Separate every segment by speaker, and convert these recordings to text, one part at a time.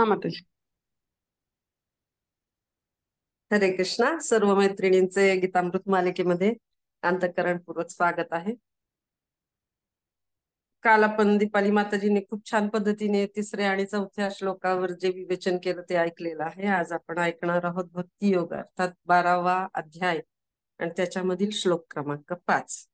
Speaker 1: हा माताजी.
Speaker 2: हरे कृष्णा. सर्व मैत्रिणींचे गीतामृत मालिकेमध्ये अंतःकरणपूर्वक स्वागत आहे. काल आपण दीपाली माताजींनी खूप छान पद्धतीने तिसऱ्या आणि चौथ्या श्लोकावर जे विवेचन केलं ते ऐकलेलं आहे. आज आपण ऐकणार आहोत भक्ती योग अर्थात 12वा अध्याय आणि त्याच्यामधील श्लोक क्रमांक 5.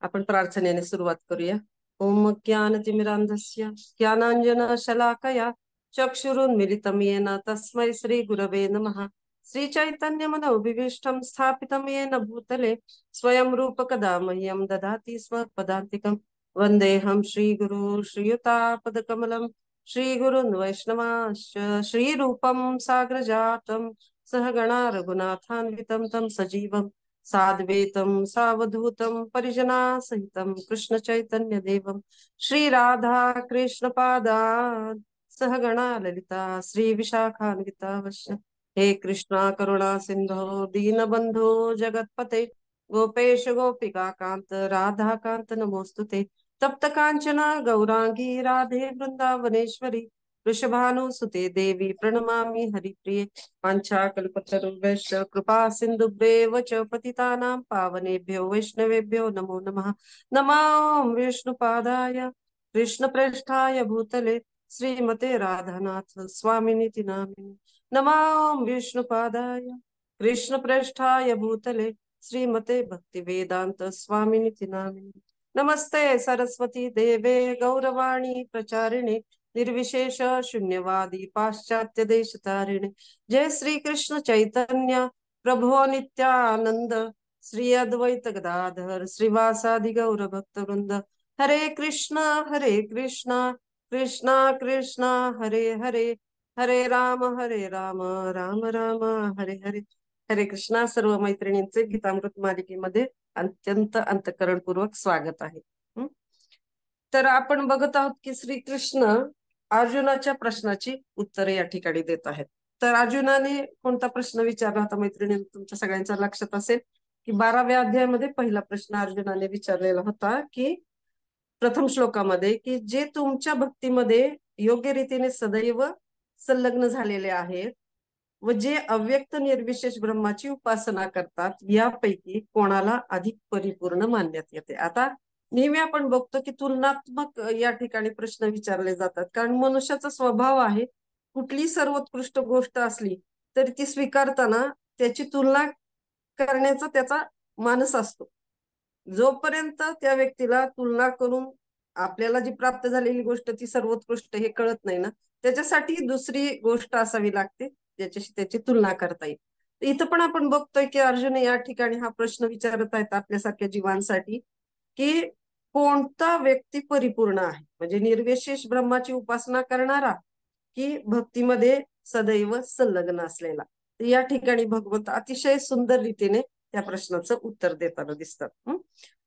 Speaker 2: आपण प्रार्थनेने सुरुवात करूया. ओम ज्ञानतिमिरान्धस्य ज्ञानांजन शलाकया चक्षुरुन्मीलितं येन तस्मै श्री गुरवे नमः. श्री चैतन्य मनोभीष्टं स्थापितं येन भूतले स्वयं रूप कदा मह्यं ददाति स्म पदान्तिकं. वन्देऽहं श्रीगुरु श्रीयुतापदकमलं श्रीगुरुन् वैष्णवांश्च श्रीरूपं साग्रजातं सहगणा रघुनाथान्वितं तं सजीवं साद्वैतं सावधूतं परिजना सहितं कृष्ण चैतन्य देवं श्री राधा कृष्ण पादान् सहगणा ललिता श्री विशाखान्वितावश्य. हे कृष्णा करुणा सिंधो दीनबंधो जगतपते गोपेश गोपिका कांत राधा कांत नमोस्तुते. तप्त कांचना गौरांगी राधे वृंदावनेश्वरी वृषभानुसुते देवी प्रणमामि हरिप्रिये. वाञ्छाकल्पतरुभ्यश्च कृपा सिन्धुभ्येव च पतितानां पावनेभ्यो वैष्णवेभ्यो नमो नमः. नमो विष्णुपादाय कृष्णप्रेष्ठाय भूतले श्रीमते राधानाथ स्वामिनीति नामिने. नमो विष्णुपादाय कृष्णप्रेष्ठाय भूतले श्रीमते भक्तिवेदांत स्वामिनीति नामिने. नमस्ते सरस्वती देवे गौरवाणी प्रचारिणे निर्विशेष शून्यवादी पाश्चात्य देश तारिणे. जय श्री कृष्ण चैतन्य प्रभु नित्यानंद श्री अद्वैत गदाधर श्रीवासादि गौर भक्त वृंद. हरे कृष्णा कृष्णा कृष्णा हरे हरे हरे राम राम राम हरे हरे. हरे कृष्णा. सर्व मैत्रिणींचे गीतामृत मालिकेमध्ये अत्यंत अंतःकरणपूर्वक स्वागत आहे. तर आपण बघत आहोत की श्रीकृष्ण अर्जुनाच्या प्रश्नाची उत्तरे या ठिकाणी देत आहेत. तर अर्जुनाने कोणता प्रश्न विचारला होता मैत्रिणी, तुमच्या सगळ्यांच्या लक्षात असेल की 12व्या अध्यायामध्ये पहिला प्रश्न अर्जुनाने विचारलेला होता की प्रथम श्लोकामध्ये की जे तुमच्या भक्तीमध्ये योग्य रीतीने सदैव संलग्न झालेले आहेत व जे अव्यक्त निर्विशेष ब्रह्माची उपासना करतात यापैकी कोणाला अधिक परिपूर्ण मानण्यात येते. आता नेहमी आपण बघतो की तुलनात्मक या ठिकाणी प्रश्न विचारले जातात, कारण मनुष्याचा स्वभाव आहे कुठली सर्वोत्कृष्ट गोष्ट असली तरी ती स्वीकारताना त्याची तुलना करण्याचा त्याचा मानस असतो. जोपर्यंत त्या व्यक्तीला तुलना करून आपल्याला जी प्राप्त झालेली गोष्ट ती सर्वोत्कृष्ट हे कळत नाही ना, त्याच्यासाठी दुसरी गोष्ट असावी लागते ज्याच्याशी त्याची तुलना करता येईल. इथं पण आपण बघतोय की अर्जुन या ठिकाणी हा प्रश्न विचारत आहेत आपल्यासारख्या जीवांसाठी की कोणता व्यक्ती परिपूर्ण आहे, म्हणजे निर्विशेष ब्रह्माची उपासना करणारा की भक्तीमध्ये सदैव संलग्न असलेला. या ठिकाणी भगवंत अतिशय सुंदर रीतीने त्या प्रश्नाचं उत्तर देताना दिसतात.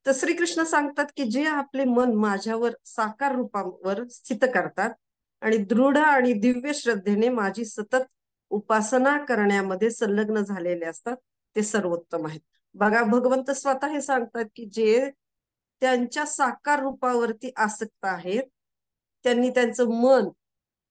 Speaker 2: तर श्रीकृष्ण सांगतात की जे आपले मन माझ्यावर साकार रूपावर स्थित करतात आणि दृढ आणि दिव्य श्रद्धेने माझी सतत उपासना करण्यामध्ये संलग्न झालेले असतात ते सर्वोत्तम आहेत. बघा, भगवंत स्वतः हे सांगतात की जे त्यांच्या साकार रूपावरती आसक्त आहेत त्यांनी त्यांचं मन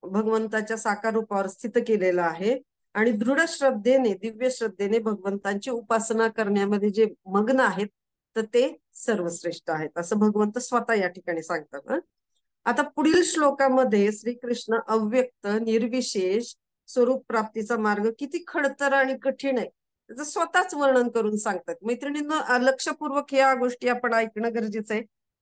Speaker 2: भगवंताच्या साकार रूपावर स्थित केलेलं आहे आणि दृढ श्रद्धेने दिव्य श्रद्धेने भगवंतांची उपासना करण्यामध्ये जे मग्न आहेत तर ते सर्वश्रेष्ठ आहेत असं भगवंत स्वतः या ठिकाणी सांगतात. आता पुढील श्लोकामध्ये श्रीकृष्ण अव्यक्त निर्विशेष स्वरूप प्राप्तीचा मार्ग किती खडतर आणि कठीण आहे त्याचं स्वतःच वर्णन करून सांगतात. मैत्रिणींना लक्षपूर्वक या गोष्टी आपण ऐकणं गरजेचं आहे,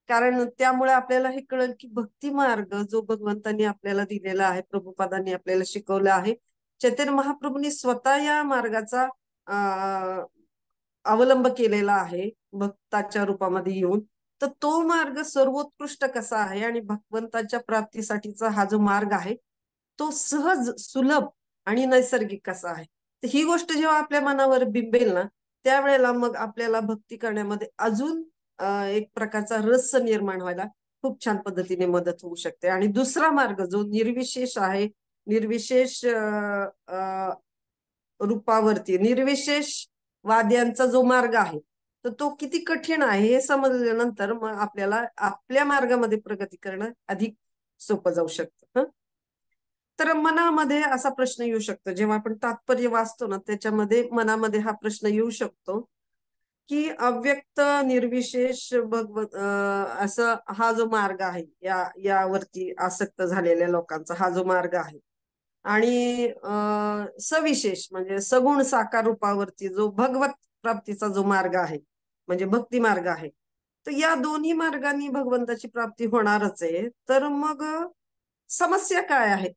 Speaker 2: कारण त्यामुळे आपल्याला हे कळेल की भक्ती मार्ग जो भगवंतांनी आपल्याला दिलेला आहे, प्रभुपादांनी आपल्याला शिकवला आहे, चैतन्य महाप्रभूंनी स्वतः या मार्गाचा अवलंब केलेला आहे भक्ताच्या रूपामध्ये येऊन, तर तो मार्ग सर्वोत्कृष्ट कसा आहे आणि भगवंताच्या प्राप्तीसाठीचा हा जो मार्ग आहे तो सहज सुलभ आणि नैसर्गिक कसा आहे. तर ही गोष्ट जेव्हा आपल्या मनावर बिंबेल ना त्यावेळेला मग आपल्याला भक्ती करण्यामध्ये अजून एक प्रकारचा रस निर्माण व्हायला खूप छान पद्धतीने मदत होऊ शकते. आणि दुसरा मार्ग जो निर्विशेष आहे, निर्विशेष रूपावरती निर्विशेष वाद्यांचा जो मार्ग आहे तर तो किती कठीण आहे हे समजल्यानंतर मग आपल्याला आपल्या मार्गामध्ये प्रगती करणं अधिक सोपं जाऊ शकतं. तर मनामध्ये असा प्रश्न येऊ शकतो, जेव्हा आपण तात्पर्य वाचतो ना त्याच्यामध्ये मनामध्ये हा प्रश्न येऊ शकतो की अव्यक्त निर्विशेष भगवत असं हा जो मार्ग आहे यावरती आसक्त झालेल्या लोकांचा हा जो मार्ग आहे आणि सविशेष म्हणजे सगुण साकार रूपावरती जो भगवत प्राप्तीचा जो मार्ग आहे म्हणजे भक्ती मार्ग आहे, तर या दोन्ही मार्गाने भगवंताची प्राप्ती होणारच आहे. तर मग समस्या काय आहे?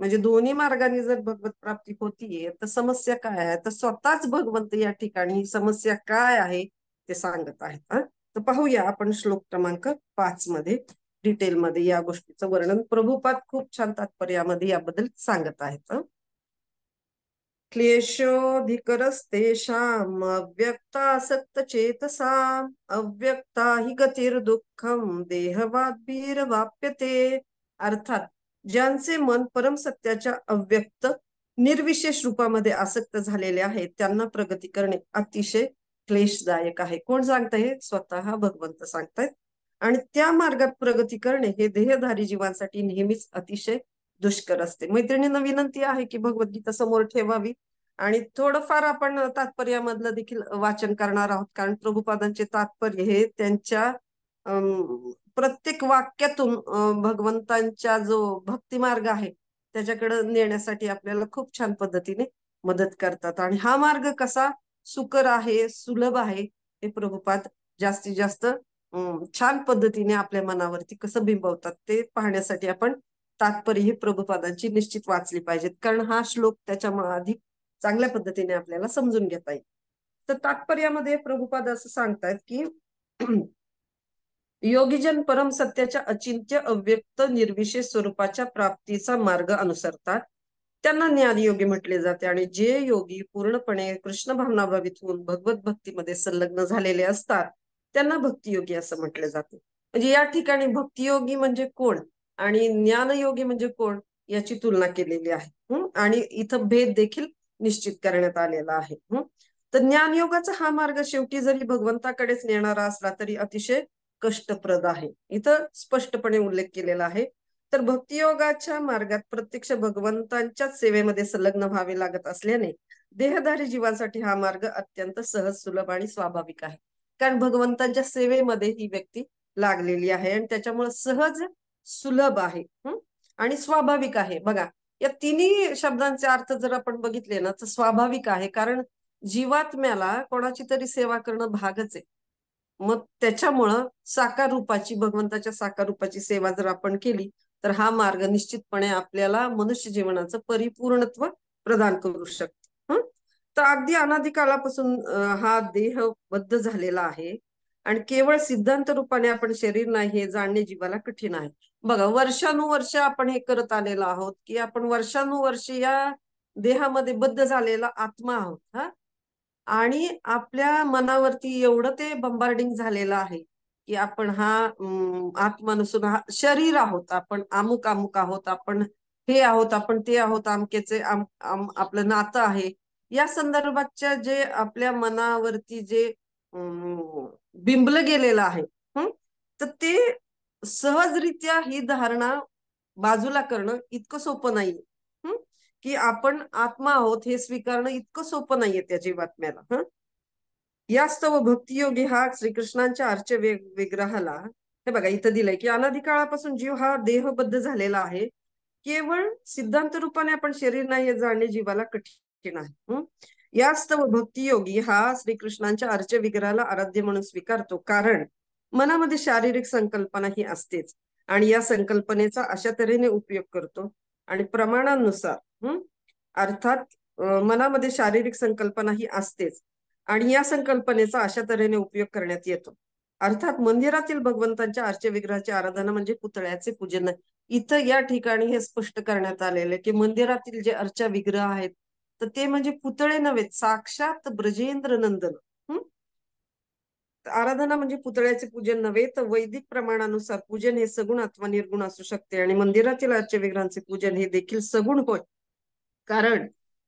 Speaker 2: म्हणजे दोन्ही मार्गाने जर भगवत प्राप्ती होतीये तर समस्या काय आहे? तर स्वतःच भगवंत या ठिकाणी ही समस्या काय आहे ते सांगत आहेत. तर पाहूया आपण श्लोक क्रमांक 5 मध्ये डिटेलमध्ये या गोष्टीचं वर्णन प्रभुपाद खूप छान तात्पर्यामध्ये याबद्दल सांगत आहेत. क्लेशोऽधिकरस्तेषाम् अव्यक्तासक्तचेतसाम् अव्यक्ता हि गतिर्दुःखम देहवाद्भिर्वाप्यते. अर्थात ज्यांचे मन परमसत्याच्या अव्यक्त निर्विशेष रूपामध्ये आसक्त झालेले आहेत त्यांना प्रगती करणे अतिशय क्लेशदायक आहे. कोण सांगताय? स्वतः भगवंत सांगतायत. आणि त्या मार्गात प्रगती करणे हे देहधारी जीवांसाठी नेहमीच अतिशय दुष्कर असते. मैत्रिणींना विनंती आहे की भगवद्गीता समोर ठेवावी आणि थोडंफार आपण तात्पर्यामधलं देखील वाचन करणार आहोत, कारण प्रभुपादांचे तात्पर्य हे त्यांच्या प्रत्येक वाक्यातून भगवंतांच्या जो भक्ती मार्ग आहे त्याच्याकडे नेण्यासाठी आपल्याला खूप छान पद्धतीने मदत करतात. आणि हा मार्ग कसा सुकर आहे, सुलभ आहे, हे प्रभुपाद जास्तीत जास्त छान पद्धतीने आपल्या मनावरती कसं बिंबवतात ते पाहण्यासाठी आपण तात्पर्य ही प्रभुपादांची निश्चित वाचली पाहिजेत, कारण हा श्लोक त्याच्यामुळे अधिक चांगल्या पद्धतीने आपल्याला समजून घेता येईल. तर तात्पर्यामध्ये प्रभुपाद असं सांगतायत की योगीजन परम सत्याच्या अचिंत्य अव्यक्त निर्विशेष स्वरूपाच्या प्राप्तीचा मार्ग अनुसरतात त्यांना ज्ञानयोगी म्हटले जाते. आणि जे योगी पूर्णपणे कृष्ण भावनाभावित होऊन भगवत भक्तीमध्ये संलग्न झालेले असतात त्यांना भक्तियोगी असं म्हटले जाते. म्हणजे या ठिकाणी भक्तियोगी म्हणजे कोण आणि ज्ञानयोगी म्हणजे कोण याची तुलना केलेली आहे. आणि इथं भेद देखील निश्चित करण्यात आलेला आहे. तर ज्ञानयोगाचा हा मार्ग शेवटी जरी भगवंताकडेच नेणारा असला तरी अतिशय कष्टप्रद आहे, इथं स्पष्टपणे उल्लेख केलेला आहे. तर भक्तियोगाच्या मार्गात प्रत्यक्ष भगवंतांच्याच सेवेमध्ये संलग्न व्हावे लागत असल्याने देहधारी जीवांसाठी हा मार्ग अत्यंत सहज, सुलभ आणि स्वाभाविक आहे. कारण भगवंतांच्या सेवेमध्ये ही व्यक्ती लागलेली आहे आणि त्याच्यामुळे सहज, सुलभ आहे आणि स्वाभाविक आहे. बघा, या तिन्ही शब्दांचे अर्थ जर आपण बघितले ना तर स्वाभाविक आहे, कारण जीवात्म्याला कोणाची तरी सेवा करणं भागच आहे. मग त्याच्यामुळं साकार रूपाची, भगवंताच्या साकार रूपाची सेवा जर आपण केली तर हा मार्ग निश्चितपणे आपल्याला मनुष्य जीवनाचं परिपूर्णत्व प्रदान करू शकतो. तर अगदी अनादिकालापासून हा देह बद्ध झालेला आहे आणि केवळ सिद्धांत रूपाने आपण शरीर नाही हे जाणणे जीवाला कठीण आहे. बघा, वर्षानुवर्ष आपण हे करत आलेलो आहोत की आपण वर्षानुवर्ष या देहामध्ये बद्ध झालेला आत्मा आहोत. आणि आपल्या मनावरती एवढं ते बंबार्डिंग झालेलं आहे की आपण हा आत्मा नसून हा शरीर आहोत, आपण अमुक अमुक आहोत, आपण हे आहोत, आपण ते आहोत, अमकेचे आपलं नातं आहे. या संदर्भातच्या जे आपल्या मनावरती जे बिंबलं गेलेलं आहे, तर ते सहजरित्या ही धारणा बाजूला करणं इतकं सोपं नाहीये. की आपण आत्मा आहोत हे स्वीकारणं इतकं सोपं नाहीये त्या जीवात्म्याला. यास्तव भक्तियोगी हा श्रीकृष्णांच्या अर्च विग्रहाला, हे बघा इथं दिलंय की अनादिकाळापासून जीव हा देहबद्ध झालेला आहे, केवळ सिद्धांत रूपाने आपण शरीर नाही हे जाणणे जीवाला कठीण आहे. यास्तव भक्तियोगी हा श्रीकृष्णांच्या अर्च विग्रहाला आराध्य म्हणून स्वीकारतो, कारण मनामध्ये शारीरिक संकल्पना ही असतेच आणि या संकल्पनेचा अशा तऱ्हेने उपयोग करतो आणि प्रमाणानुसार अर्थात मनामध्ये शारीरिक संकल्पना ही असतेच आणि या संकल्पनेचा अशा तऱ्हेने उपयोग करण्यात येतो. अर्थात मंदिरातील भगवंतांच्या अर्च विग्रहाची आराधना म्हणजे पुतळ्याचे पूजन. इथं या ठिकाणी हे स्पष्ट करण्यात आलेलं की मंदिरातील जे अर्चा विग्रह आहेत तर ते म्हणजे पुतळे नव्हेत, साक्षात ब्रजेंद्र नंदन. आराधना म्हणजे पुतळ्याचे पूजन नव्हे, तर वैदिक प्रमाणानुसार पूजन हे सगुण अथवा निर्गुण असू शकते आणि मंदिरातील अर्च विग्रहांचे पूजन हे देखील सगुण होय, कारण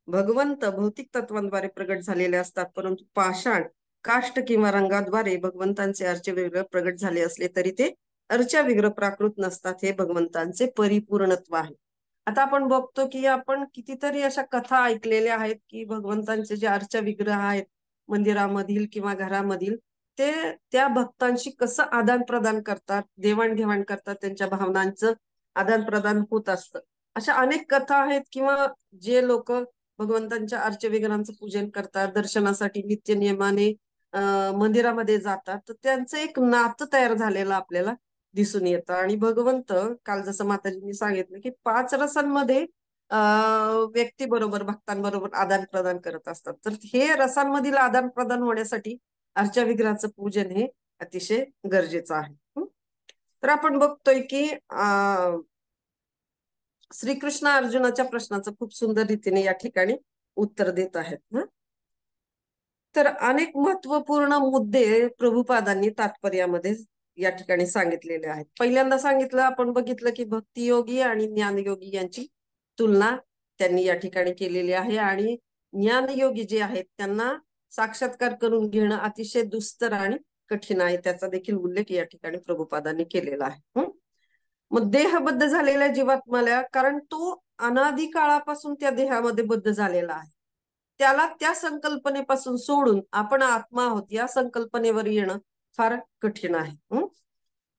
Speaker 2: भगवंत भौतिक तत्वांद्वारे प्रगट झालेले असतात, परंतु पाषाण, काष्ट किंवा रंगाद्वारे भगवंतांचे अर्च विग्रह प्रगट झाले असले तरी ते अर्चा विग्रह प्राकृत नसतात. हे भगवंतांचे परिपूर्णत्व आहे. आता आपण बघतो की आपण कितीतरी अशा कथा ऐकलेल्या आहेत की भगवंतांचे जे अर्चा विग्रह आहेत मंदिरामधील किंवा घरामधील, ते त्या भक्तांशी कसं आदान प्रदान करतात, देवाणघेवाण करतात, त्यांच्या भावनांचं आदान प्रदान होत असतं. अशा अनेक कथा आहेत किंवा जे लोक भगवंतांच्या अर्चा विग्रहांचं पूजन करतात, दर्शनासाठी नित्य नियमाने मंदिरामध्ये जातात, तर त्यांचं एक नातं तयार झालेलं आपल्याला दिसून येतं. आणि भगवंत, काल जसं माताजींनी सांगितलं की 5 रसांमध्ये व्यक्ती बरोबर भक्तांबरोबर आदान प्रदान करत असतात. तर हे रसांमधील आदान प्रदान होण्यासाठी अर्चा विग्रहाचं पूजन हे अतिशय गरजेचं आहे. तर आपण बघतोय की श्रीकृष्ण अर्जुनाच्या प्रश्नाचं खूप सुंदर रीतीने या ठिकाणी उत्तर देत आहेत. तर अनेक महत्वपूर्ण मुद्दे प्रभुपादांनी तात्पर्यामध्ये या ठिकाणी सांगितलेले आहेत. पहिल्यांदा सांगितलं, आपण बघितलं की भक्तियोगी आणि ज्ञानयोगी यांची तुलना त्यांनी या ठिकाणी केलेली आहे. आणि ज्ञानयोगी जे आहेत त्यांना साक्षात्कार करून घेणं अतिशय दुस्तर आणि कठीण आहे, त्याचा देखील उल्लेख या ठिकाणी प्रभुपादांनी केलेला आहे. मग देहबद्ध झालेल्या जीवात्म्याला, कारण तो अनादी काळापासून त्या देहामध्ये बद्ध झालेला आहे, त्याला त्या संकल्पनेपासून सोडून आपण आत्मा आहोत या संकल्पनेवर येणं फार कठीण आहे.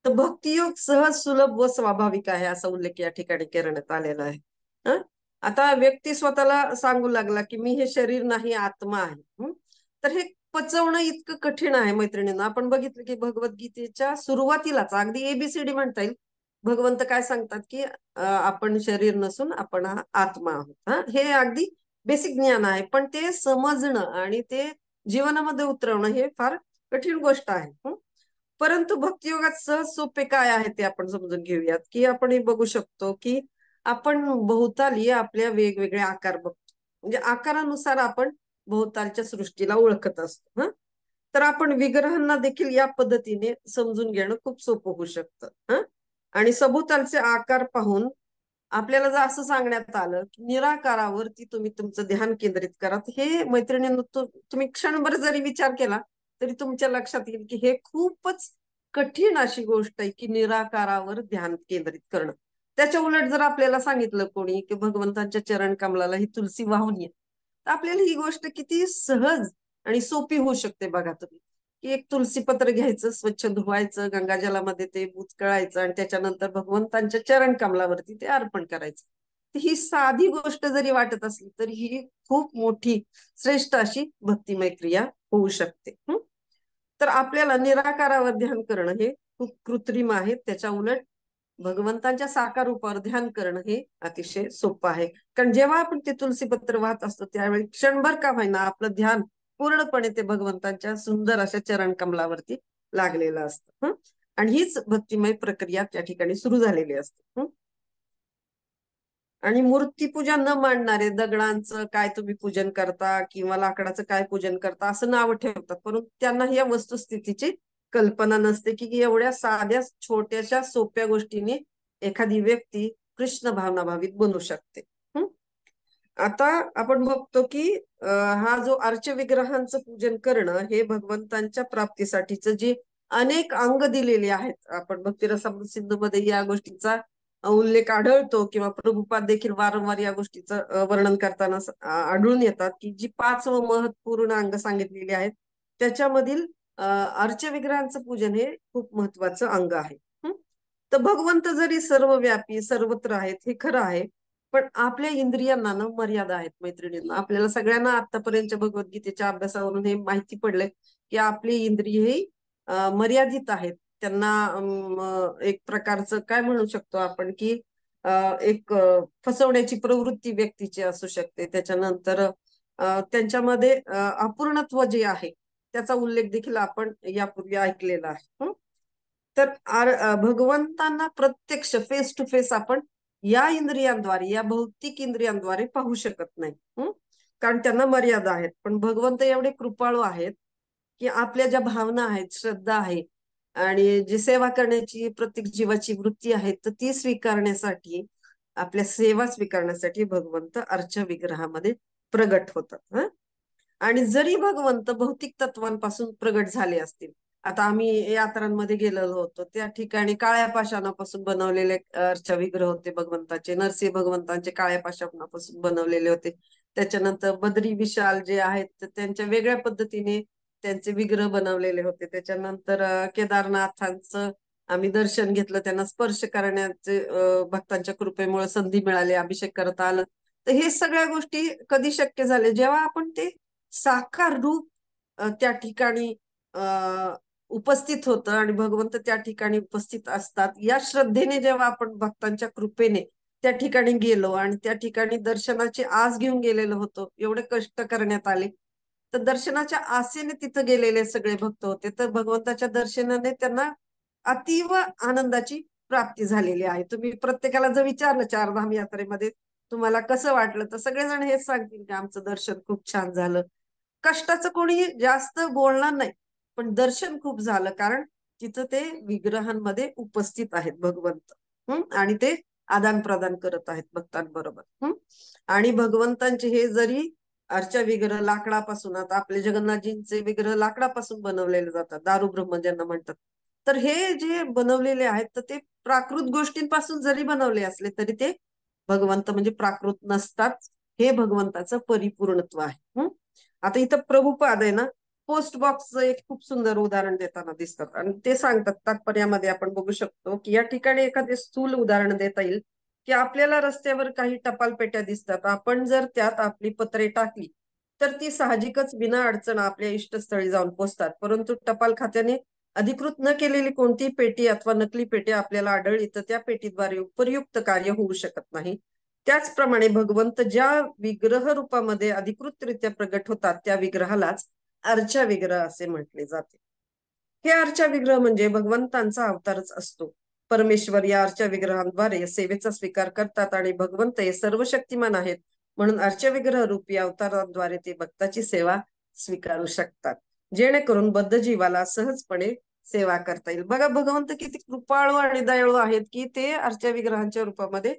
Speaker 2: तर भक्तियोग सहज, सुलभ व स्वाभाविक आहे, असा उल्लेख या ठिकाणी करण्यात आलेला आहे. आता व्यक्ती स्वतःला सांगू लागला की मी हे शरीर नाही, आत्मा आहे. तर हे पचवणं इतकं कठीण आहे मैत्रिणींना. आपण बघितलं की भगवद्गीतेच्या सुरुवातीलाच अगदी एबीसीडी म्हणता येईल, भगवंत काय सांगतात की आपण शरीर नसून आपण आत्मा आहोत. हे अगदी बेसिक ज्ञान आहे, पण ते समजणं आणि ते जीवनामध्ये उतरवणं हे फार कठीण गोष्ट आहे. परंतु भक्तियोगात सहज सोपे काय आहे ते आपण समजून घेऊयात. की आपण हे बघू शकतो की आपण भोवताली आपल्या वेगवेगळे आकार बघतो, म्हणजे आकारानुसार आपण भोवतालच्या सृष्टीला ओळखत असतो. तर आपण विग्रहांना देखील या पद्धतीने समजून घेणं खूप सोपं होऊ शकतं. आणि सभोवतालचे आकार पाहून आपल्याला जर असं सांगण्यात आलं की निराकारावरती तुम्ही तुमचं ध्यान केंद्रित करा, हे मैत्रिणींनो, तुम्ही क्षणभर जरी विचार केला तरी तुमच्या लक्षात येईल की हे खूपच कठीण अशी गोष्ट आहे की निराकारावर ध्यान केंद्रित करणं. त्याच्या उलट जर आपल्याला सांगितलं कोणी की भगवंतांच्या चरण कमलाला ही तुलसी वाहून ये, तर आपल्याला ही गोष्ट किती सहज आणि सोपी होऊ शकते. बघा तुम्ही, की एक तुलसी पत्र घ्यायचं, स्वच्छ धुवायचं, गंगाजलामध्ये ते बुचकळायचं आणि त्याच्यानंतर भगवंतांच्या चरण कमलावरती ते अर्पण करायचं. तर ही साधी गोष्ट जरी वाटत असली तरी ही खूप मोठी श्रेष्ठ अशी भक्तिमय क्रिया होऊ शकते. तर आपल्याला निराकारावर ध्यान करणं हे खूप कृत्रिम आहे. त्याच्या उलट भगवंतांच्या साकार रूपावर ध्यान करणं हे अतिशय सोपं आहे. कारण जेव्हा आपण ते तुलसी पत्र वाहत असतो त्यावेळी क्षणभर का होईना आपलं ध्यान पूर्णपणे ते भगवंतांच्या सुंदर अशा चरण कमलावरती लागलेलं असतं. आणि हीच भक्तिमय प्रक्रिया त्या ठिकाणी सुरू झालेली असते. आणि मूर्तीपूजा न मांडणारे दगडांचं काय तुम्ही पूजन करता किंवा लाकडाचं काय पूजन करता असं नाव ठेवतात, परंतु त्यांना या वस्तुस्थितीची कल्पना नसते की एवढ्या साध्या छोट्याशा सोप्या गोष्टीने एखादी व्यक्ती कृष्ण भावनाभावित बनू शकते. आता आपण बघतो की हा जो अर्च विग्रहांचं पूजन करणं हे भगवंतांच्या प्राप्तीसाठीच जे अनेक अंग दिलेले आहेत. आपण भक्ती रसामृत सिंधूमध्ये या गोष्टीचा उल्लेख आढळतो किंवा प्रभुपाद देखील वारंवार या गोष्टीचं वर्णन करताना आढळून येतात की जी 5 महत्वपूर्ण अंग सांगितलेली आहेत त्याच्यामधील अर्च विग्रहांचं पूजन हे खूप महत्वाचं अंग आहे. तर भगवंत जरी सर्वव्यापी सर्वत्र आहेत हे खरं आहे, पण आपल्या इंद्रियांना ना मर्यादा आहेत मैत्रिणींना. आपल्याला सगळ्यांना आतापर्यंतच्या भगवद्गीतेच्या अभ्यासावरून हे माहिती पडलंय की आपली इंद्रिय ही मर्यादित आहेत. त्यांना एक प्रकारचं काय म्हणू शकतो आपण की एक फसवण्याची प्रवृत्ती व्यक्तीची असू शकते. त्याच्यानंतर त्यांच्यामध्ये अपूर्णत्व जे आहे त्याचा उल्लेख देखील आपण यापूर्वी ऐकलेला आहे. तर भगवंतांना प्रत्यक्ष फेस टू फेस आपण या इंद्रियांद्वारे, या भौतिक इंद्रियांद्वारे पाहू शकत नाही. कारण त्यांना मर्यादा आहेत. पण भगवंत एवढे कृपाळू आहेत की आपल्या ज्या भावना आहेत, श्रद्धा आहे आणि जी सेवा करण्याची प्रत्येक जीवाची वृत्ती आहे, तर ती स्वीकारण्यासाठी, आपल्या सेवा स्वीकारण्यासाठी भगवंत अर्च विग्रहामध्ये प्रगट होतात. आणि जरी भगवंत भौतिक तत्वांपासून प्रगट झाले असतील आता आम्ही यात्रांमध्ये गेलेलो होतो, त्या ठिकाणी काळ्या पाषाणापासून बनवलेले अर्चा विग्रह होते भगवंताचे. नरसिंह भगवंतांचे काळ्या पाषाणापासून बनवलेले होते. त्याच्यानंतर बद्री विशाल जे आहेत त्यांच्या वेगळ्या पद्धतीने त्यांचे विग्रह बनवलेले होते. त्याच्यानंतर केदारनाथांचं आम्ही दर्शन घेतलं, त्यांना स्पर्श करण्याचे भक्तांच्या कृपेमुळे संधी मिळाली, अभिषेक करता आलं. तर हे सगळ्या गोष्टी कधी शक्य झाले, जेव्हा आपण ते साकार रूप त्या ठिकाणी उपस्थित होतं आणि भगवंत त्या ठिकाणी उपस्थित असतात. या श्रद्धेने जेव्हा आपण भक्तांच्या कृपेने त्या ठिकाणी गेलो आणि त्या ठिकाणी दर्शनाची आस घेऊन गेलेलो होतो, एवढे कष्ट करण्यात आले, तर दर्शनाच्या आसेने तिथं गेलेले सगळे भक्त होते, तर भगवंताच्या दर्शनाने त्यांना अतीव आनंदाची प्राप्ती झालेली आहे. तुम्ही प्रत्येकाला जर विचारलं चारधाम यात्रेमध्ये तुम्हाला कसं वाटलं, तर सगळेजण हेच सांगतील की आमचं दर्शन खूप छान झालं. कष्टाचं कोणी जास्त बोलणार नाही, पण दर्शन खूप झालं, कारण तिथं ते विग्रहांमध्ये उपस्थित आहेत भगवंत. आणि ते आदान प्रदान करत आहेत भक्तांबरोबर. आणि भगवंतांचे हे जरी अर्चा विग्रह लाकडापासून, आता आपले जगन्नाथजींचे विग्रह लाकडापासून बनवलेले जातात, दारू ब्रह्म ज्यांना म्हणतात, तर हे जे बनवलेले आहेत तर ते प्राकृत गोष्टींपासून जरी बनवले असले तरी ते भगवंत म्हणजे प्राकृत नसतात. हे भगवंताचं परिपूर्णत्व आहे. आता इथं प्रभुपाद आहे ना, पोस्ट बॉक्सचं एक खूप सुंदर उदाहरण देताना दिसतात आणि ते सांगतात, तात्पर्यामध्ये आपण बघू शकतो की या ठिकाणी एखादे स्थूल उदाहरण देता येईल की आपल्याला रस्त्यावर काही टपाल पेट्या दिसतात. आपण जर त्यात आपली पत्रे टाकली तर ती साहजिकच विना अडचण आपल्या इष्टस्थळी जाऊन पोहोचतात. परंतु टपाल खात्याने अधिकृत न केलेली कोणती पेटी अथवा नकली पेटी आपल्याला आढळली तर त्या पेटीद्वारे उपयुक्त कार्य होऊ शकत नाही. त्याचप्रमाणे भगवंत ज्या विग्रह रूपामध्ये अधिकृतरित्या प्रगट होतात त्या विग्रहालाच अर्चा विग्रह असे म्हटले जाते. हे अर्चा विग्रह म्हणजे भगवंतांचा अवतारच असतो. परमेश्वर या अर्चा विग्रहांद्वारे सेवेचा स्वीकार करतात आणि भगवंत हे सर्व शक्तिमान आहेत, म्हणून अर्चा विग्रह रूपी अवताराद्वारे ते भक्ताची सेवा स्वीकारू शकतात, जेणेकरून बद्ध जीवाला सहजपणे सेवा करता येईल. बघा भगवंत किती कृपाळू आणि दयाळू आहेत की ते अर्चा विग्रहांच्या रूपामध्ये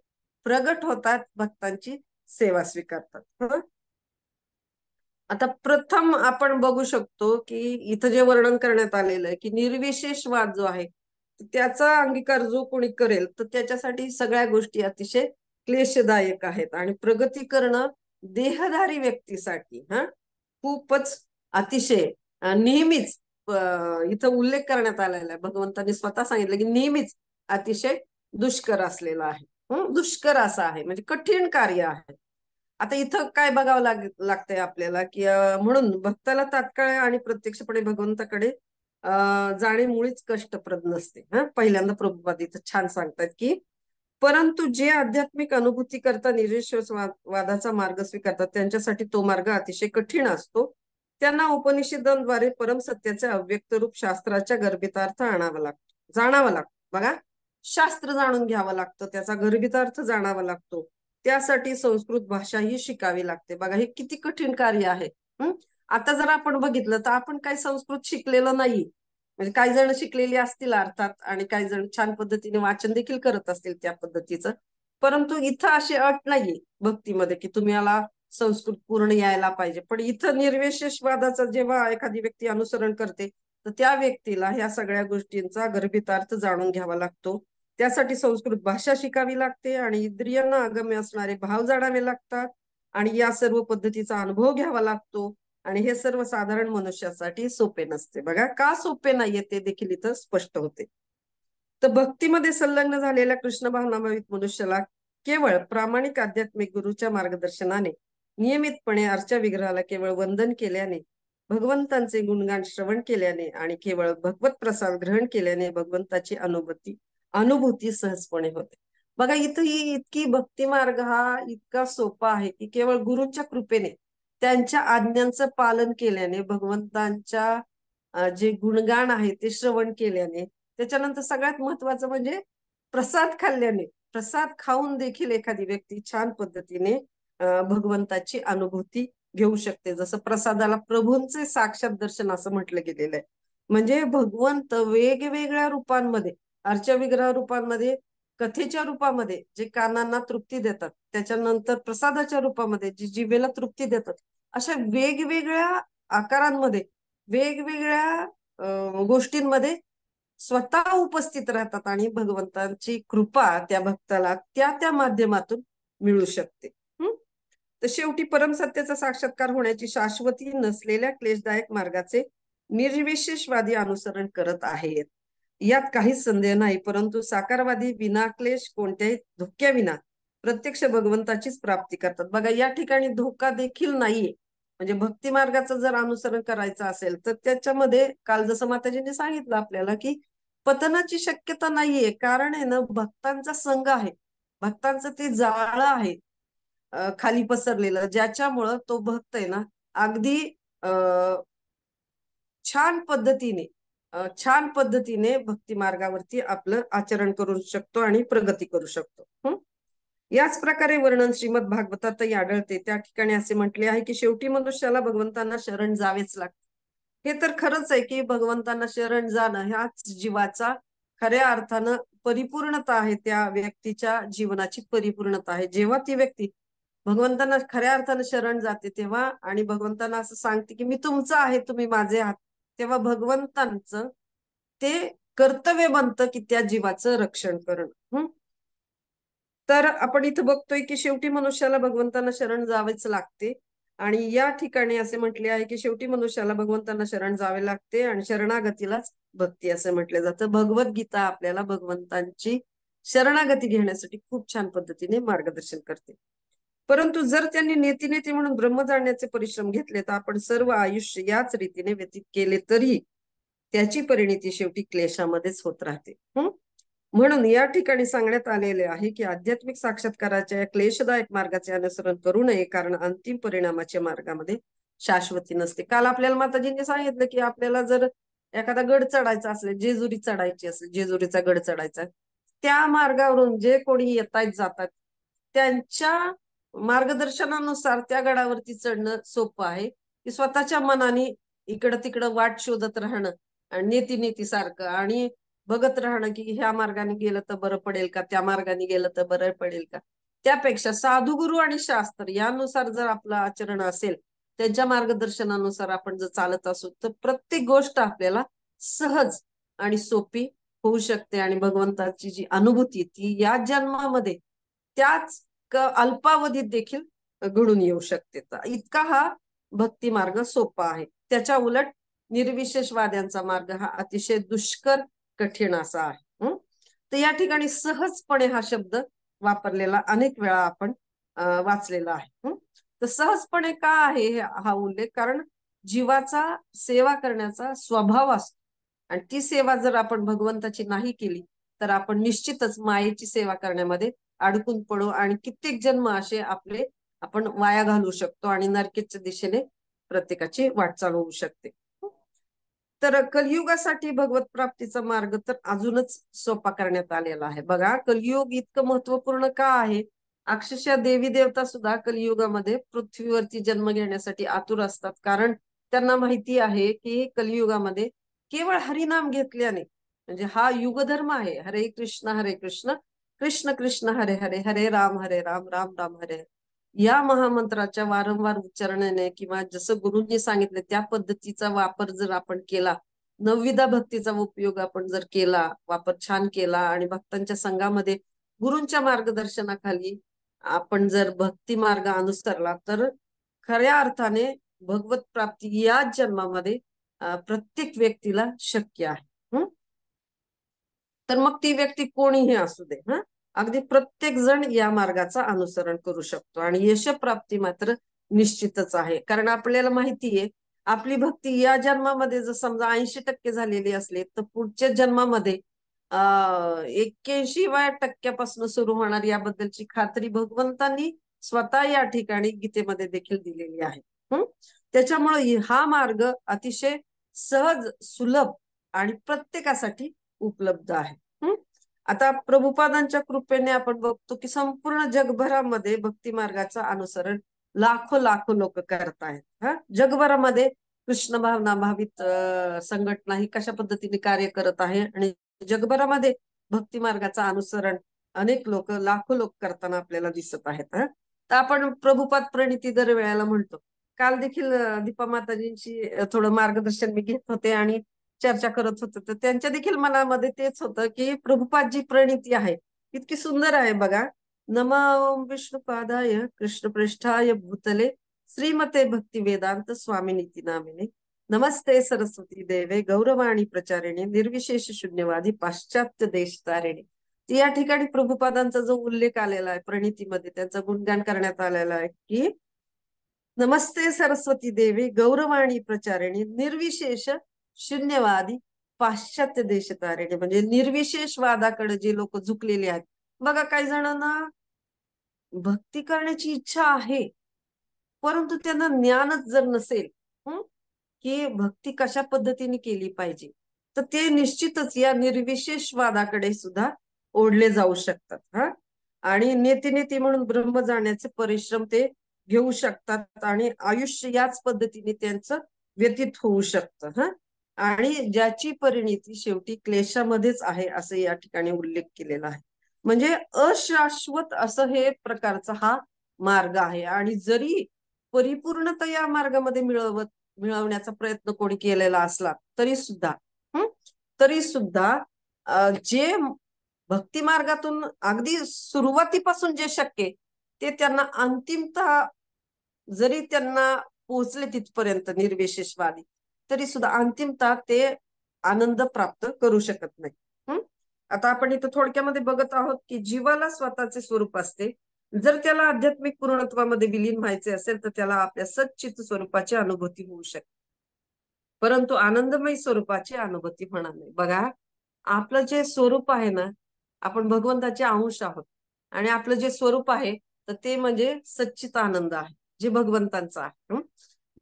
Speaker 2: प्रगट होतात, भक्तांची सेवा स्वीकारतात. आता प्रथम आपण बघू शकतो की इथं जे वर्णन करण्यात आलेलं आहे की निर्विशेषवाद जो आहे त्याचा अंगीकार जो कोणी करेल तर त्याच्यासाठी सगळ्या गोष्टी अतिशय क्लेशदायक आहेत आणि प्रगती करणं देहधारी व्यक्तीसाठी खूपच अतिशय नेहमीच इथं उल्लेख करण्यात आलेला आहे. भगवंतांनी स्वतः सांगितलं की नेहमीच अतिशय दुष्कर असलेला आहे. दुष्कर असं आहे म्हणजे कठीण कार्य आहे. आता इथं काय बघावं लागतंय आपल्याला की म्हणून भक्ताला तात्काळ आणि प्रत्यक्षपणे भगवंताकडे जाणे मुळीच कष्टप्रद नसते. पहिल्यांदा प्रभुपाद इथं छान सांगतात की परंतु जे आध्यात्मिक अनुभूती करता वादाचा मार्ग स्वीकारतात त्यांच्यासाठी तो मार्ग अतिशय कठीण असतो. त्यांना उपनिषदांद्वारे परमसत्याचे अव्यक्त रूप शास्त्राच्या गर्भितार्थ आणावा लागतो, जाणावा लागतो. बघा, शास्त्र जाणून घ्यावं लागतं, त्याचा गर्भितार्थ जाणावा लागतो. त्यासाठी संस्कृत भाषा ही शिकावी लागते. बघा हे किती कठीण कार्य आहे. आता जर आपण बघितलं तर आपण काही संस्कृत शिकलेलं नाही, म्हणजे काही जण शिकलेली असतील अर्थात आणि काही जण छान पद्धतीने वाचन देखील करत असतील त्या पद्धतीचं, परंतु इथं अशी अट नाहीये भक्तीमध्ये की तुम्हाला संस्कृत पूर्ण यायला पाहिजे. पण इथं निर्विशेषवादाचं जेव्हा एखादी व्यक्ती अनुसरण करते तर त्या व्यक्तीला ह्या सगळ्या गोष्टींचा गर्भितार्थ जाणून घ्यावा लागतो. त्यासाठी संस्कृत भाषा शिकावी लागते आणि इंद्रियांना अगम्य असणारे भाव जाणावे लागतात आणि या सर्व पद्धतीचा अनुभव घ्यावा लागतो. आणि हे सर्व साधारण मनुष्यासाठी सोपे नसते. बघा का सोपे नाहीये ते देखील इथं स्पष्ट होते. तर भक्तीमध्ये संलग्न झालेल्या कृष्ण भावनाभावित मनुष्याला केवळ प्रामाणिक आध्यात्मिक गुरुच्या मार्गदर्शनाने नियमितपणे अर्चा विग्रहाला केवळ वंदन केल्याने, भगवंतांचे गुणगान श्रवण केल्याने आणि केवळ भगवत प्रसाद ग्रहण केल्याने भगवंताची अनुभूती सहजपणे होते. बघा इथं ही इतकी भक्ती मार्ग हा इतका सोपा आहे की केवळ गुरूंच्या कृपेने त्यांच्या आज्ञांचं पालन केल्याने, भगवंतांच्या जे गुणगान आहे ते श्रवण केल्याने, त्याच्यानंतर सगळ्यात महत्वाचं म्हणजे प्रसाद खाल्ल्याने, प्रसाद खाऊन देखील एखादी व्यक्ती छान पद्धतीने भगवंताची अनुभूती घेऊ शकते. जसं प्रसादाला प्रभूंचे साक्षात दर्शन असं म्हटलं गेलेलं आहे. म्हणजे भगवंत वेगवेगळ्या रूपांमध्ये, अर्चा विग्रह रूपांमध्ये, कथेच्या रूपामध्ये जे कानांना तृप्ती देतात, त्याच्यानंतर प्रसादाच्या रूपामध्ये जे जिभेला तृप्ती देतात, अशा वेगवेगळ्या आकारांमध्ये वेगवेगळ्या गोष्टींमध्ये स्वतः उपस्थित राहतात आणि भगवंतांची कृपा त्या भक्ताला त्या त्या माध्यमातून मिळू शकते. तर शेवटी परमसत्याचा साक्षात्कार होण्याची शाश्वती नसलेल्या क्लेशदायक मार्गाचे निर्विशेषवादी अनुसरण करत आहेत, यात काहीच संदेह नाही. परंतु साकारवादी विनाक्लेश कोणत्याही धोक्याविना प्रत्यक्ष भगवंताचीच प्राप्ती करतात. बघा, या ठिकाणी धोका देखील नाहीये. म्हणजे भक्ती मार्गाचं जर अनुसरण करायचं असेल तर त्याच्यामध्ये काल जसं माताजींनी सांगितलं आपल्याला की पतनाची शक्यता नाहीये. कारण आहे ना, भक्तांचा संघ आहे, भक्तांचं ते जाळं आहे खाली पसरलेलं, ज्याच्यामुळं तो भक्त आहे ना अगदी छान पद्धतीने भक्ती मार्गावरती आपलं आचरण करू शकतो आणि प्रगती करू शकतो. याच प्रकारे वर्णन श्रीमद भागवतातही आढळते. त्या ठिकाणी असे म्हटले आहे की शेवटी मनुष्याला भगवंतांना शरण जावेच लागते. हे तर खरंच आहे की भगवंतांना शरण जाणं ह्याच जीवाचा खऱ्या अर्थानं परिपूर्णता आहे, त्या व्यक्तीच्या जीवनाची परिपूर्णता आहे. जेव्हा ती व्यक्ती भगवंतांना खऱ्या अर्थानं शरण जाते तेव्हा आणि भगवंतांना असं सांगते की मी तुमचं आहे, तुम्ही माझे आहात, तेव्हा भगवंतांचं ते कर्तव्य बनतं की त्या जीवाचं रक्षण करणं. तर आपण इथं बघतोय की शेवटी मनुष्याला भगवंतांना शरण जावेच लागते. आणि या ठिकाणी असे म्हटले आहे की शेवटी मनुष्याला भगवंतांना शरण जावे लागते आणि शरणागतीलाच भक्ती असं म्हटलं जातं. भगवद्गीता आपल्याला भगवंतांची शरणागती घेण्यासाठी खूप छान पद्धतीने मार्गदर्शन करते. परंतु जर त्यांनी नेती म्हणून ब्रह्म जाणण्याचे परिश्रम घेतले तर आपण सर्व आयुष्य याच रीतीने व्यतीत केले तरी त्याची परिणिती शेवटी क्लेशामध्येच होत राहते. म्हणून या ठिकाणी सांगण्यात आलेले आहे की आध्यात्मिक साक्षात्काराच्या या क्लेशदायक मार्गाचे अनुसरण करू नये, कारण अंतिम परिणामाच्या मार्गामध्ये शाश्वती नसते. काल आपल्याला माताजींनी सांगितलं की आपल्याला जर एखादा गड चढायचा असेल, जेजुरी चढायची असेल, जेजुरीचा गड चढायचा, त्या मार्गावरून जे कोणी येतायत जातात त्यांच्या मार्गदर्शनानुसार त्या गडावरती चढणं सोपं आहे की स्वतःच्या मनाने इकडं तिकडं वाट शोधत राहणं आणि नीती सारखं आणि बघत राहणं की ह्या मार्गाने गेलं तर बरं पडेल का, त्या मार्गाने गेलं तर बरं पडेल का. त्यापेक्षा साधुगुरु आणि शास्त्र यानुसार जर आपलं आचरण असेल, त्यांच्या मार्गदर्शनानुसार आपण जर चालत असू तर प्रत्येक गोष्ट आपल्याला सहज आणि सोपी होऊ शकते आणि भगवंताची जी अनुभूती ती या जन्मामध्ये त्याच अल्पावधीत देखील घडून येऊ शकते. इतका हा भक्ती मार्ग सोपा आहे. त्याच्या उलट निर्विशेषवाद्यांचा मार्ग हा अतिशय दुष्कर कठीण असा आहे. तर या ठिकाणी सहजपणे हा शब्द वापरलेला अनेक वेळा आपण वाचलेला आहे. तर सहजपणे का आहे हा उल्लेख, कारण जीवाचा सेवा करण्याचा स्वभाव असतो आणि ती सेवा जर आपण भगवंताची नाही केली तर आपण निश्चितच मायेची सेवा करण्यामध्ये अडकून पडू आणि कित्येक जन्म असे आपले आपण वाया घालवू शकतो आणि नरकेच्या दिशेने प्रत्येकाची वाटचाल होऊ शकते. तर कलियुगासाठी भगवत प्राप्तीचा मार्ग तर अजूनच सोपा करण्यात आलेला आहे. बघा, कलियुग इतकं महत्वपूर्ण का आहे, अक्षरशः देवी देवता सुद्धा कलियुगामध्ये पृथ्वीवरती जन्म घेण्यासाठी आतुर असतात, कारण त्यांना माहिती आहे की कलियुगामध्ये केवळ हरिनाम घेतल्याने, म्हणजे हा युगधर्म आहे, हरे कृष्ण कृष्ण कृष्ण हरे हरे, हरे राम राम राम हरे हरे, या महामंत्राच्या वारंवार उच्चारणाने किंवा जसं गुरुंनी सांगितलं त्या पद्धतीचा वापर जर आपण केला, नवविधा भक्तीचा उपयोग आपण जर केला, वापर छान केला आणि भक्तांच्या संघामध्ये गुरूंच्या मार्गदर्शनाखाली आपण जर भक्ती मार्ग अनुसरला तर खऱ्या अर्थाने भगवत प्राप्ती या जन्मामध्ये प्रत्येक व्यक्तीला शक्य आहे. तर मग ती व्यक्ती कोणीही असू दे, अगदी प्रत्येक जण या मार्गाचा अनुसरण करू शकतो आणि यशप्राप्ती मात्र निश्चितच आहे. कारण आपल्याला माहितीये आपली भक्ती या जन्मामध्ये जर समजा 80% झालेली असली तर पुढच्या जन्मामध्ये 81व्या टक्क्यापासून सुरू होणार याबद्दलची खात्री भगवंतांनी स्वतः या ठिकाणी गीतेमध्ये देखील दिलेली आहे. त्याच्यामुळे हा मार्ग अतिशय सहज, सुलभ आणि प्रत्येकासाठी उपलब्ध आहे. आता प्रभुपादांच्या कृपेने आपण बघतो की संपूर्ण जगभरामध्ये भक्ती मार्गाचं अनुसरण लाखो लोक करतायत. जगभरामध्ये कृष्ण भावना भावित संघटना ही कशा पद्धतीने कार्य करत आहे आणि जगभरामध्ये भक्ती मार्गाचं अनुसरण अनेक लोक, लाखो लोक करताना आपल्याला दिसत आहेत. तर आपण प्रभुपाद प्रणिती दर वेळेला म्हणतो. काल देखील दीपा माताजींची थोडं मार्गदर्शन मी घेत होते आणि चर्चा करत होतो तर त्यांच्या देखील मनामध्ये तेच होतं की प्रभुपादजी प्रणिती आहे इतकी सुंदर आहे बघा. नमा ओम विष्णुपादाय कृष्णप्रेष्ठाय भूतले श्रीमते भक्ती वेदांत स्वामिनीती नामिने नमस्ते सरस्वती देवे गौरवाणी प्रचारिणे निर्विशेष शून्यवादी पाश्चात्य देश तारिणे. या ठिकाणी प्रभुपादांचा जो उल्लेख आलेला आहे प्रणितीमध्ये त्यांचं गुणगान करण्यात आलेला आहे की नमस्ते सरस्वती देवी गौरवाणी प्रचारिणी निर्विशेष शून्यवादी पाश्चात्य देश तारिणी. म्हणजे निर्विशेष वादाकडे जे लोक झुकलेले आहेत बघा. काही जणांना भक्ती करण्याची इच्छा आहे परंतु त्यांना ज्ञानच जर नसेल की भक्ती कशा पद्धतीने केली पाहिजे तर ते निश्चितच या निर्विशेष वादाकडे सुद्धा ओढले जाऊ शकतात. आणि नेती म्हणून ब्रह्म जाण्याचे परिश्रम ते घेऊ शकतात आणि आयुष्य याच पद्धतीने त्यांचं व्यतीत होऊ शकतं. आणि ज्याची परिणिती शेवटी क्लेशामध्येच आहे असं या ठिकाणी उल्लेख केलेला आहे. म्हणजे अशाश्वत असं हे प्रकारचा हा मार्ग आहे. आणि जरी परिपूर्णता या मार्गामध्ये मिळवण्याचा प्रयत्न कोणी केलेला असला तरी सुद्धा जे भक्ती मार्गातून अगदी सुरुवातीपासून जे शक्य ते त्यांना अंतिमतः जरी त्यांना पोहोचले तिथपर्यंत निर्विशेषवादी तरी सुद्धा अंतिमतः ते आनंद प्राप्त करू शकत नाही. आता आपण इथं थोडक्यामध्ये बघत आहोत की जीवाला स्वतःचे स्वरूप असते. जर त्याला आध्यात्मिक पूर्णत्वामध्ये विलीन व्हायचे असेल तर त्याला आपल्या सच्चित स्वरूपाची अनुभूती होऊ शकते परंतु आनंदमय स्वरूपाची अनुभूती होणार नाही. बघा आपलं जे स्वरूप आहे ना आपण भगवंताचे अंश आहोत आणि आपलं जे स्वरूप आहे तर ते म्हणजे सच्चित आनंद आहे जे भगवंतांचं आहे.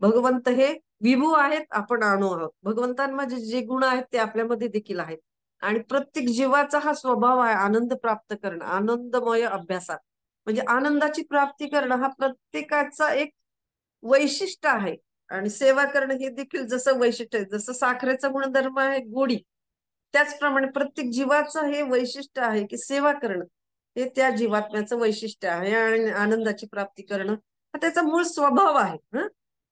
Speaker 2: भगवंत हे विभू आहेत आपण अणू आहोत. भगवंतांमध्ये जे गुण आहेत ते आपल्यामध्ये देखील आहेत आणि प्रत्येक जीवाचा हा स्वभाव आहे आनंद प्राप्त करणं आनंदमय अभ्यासात. म्हणजे आनंदाची प्राप्ती करणं हा प्रत्येकाचा एक वैशिष्ट्य आहे. आणि सेवा करणं हे देखील जसं वैशिष्ट्य आहे जसं साखरेचा गुणधर्म आहे गोडी त्याचप्रमाणे प्रत्येक जीवाचं हे वैशिष्ट्य आहे की सेवा करणं हे त्या जीवात्म्याचं वैशिष्ट्य आहे. आणि आनंदाची प्राप्ती करणं हा त्याचा मूळ स्वभाव आहे.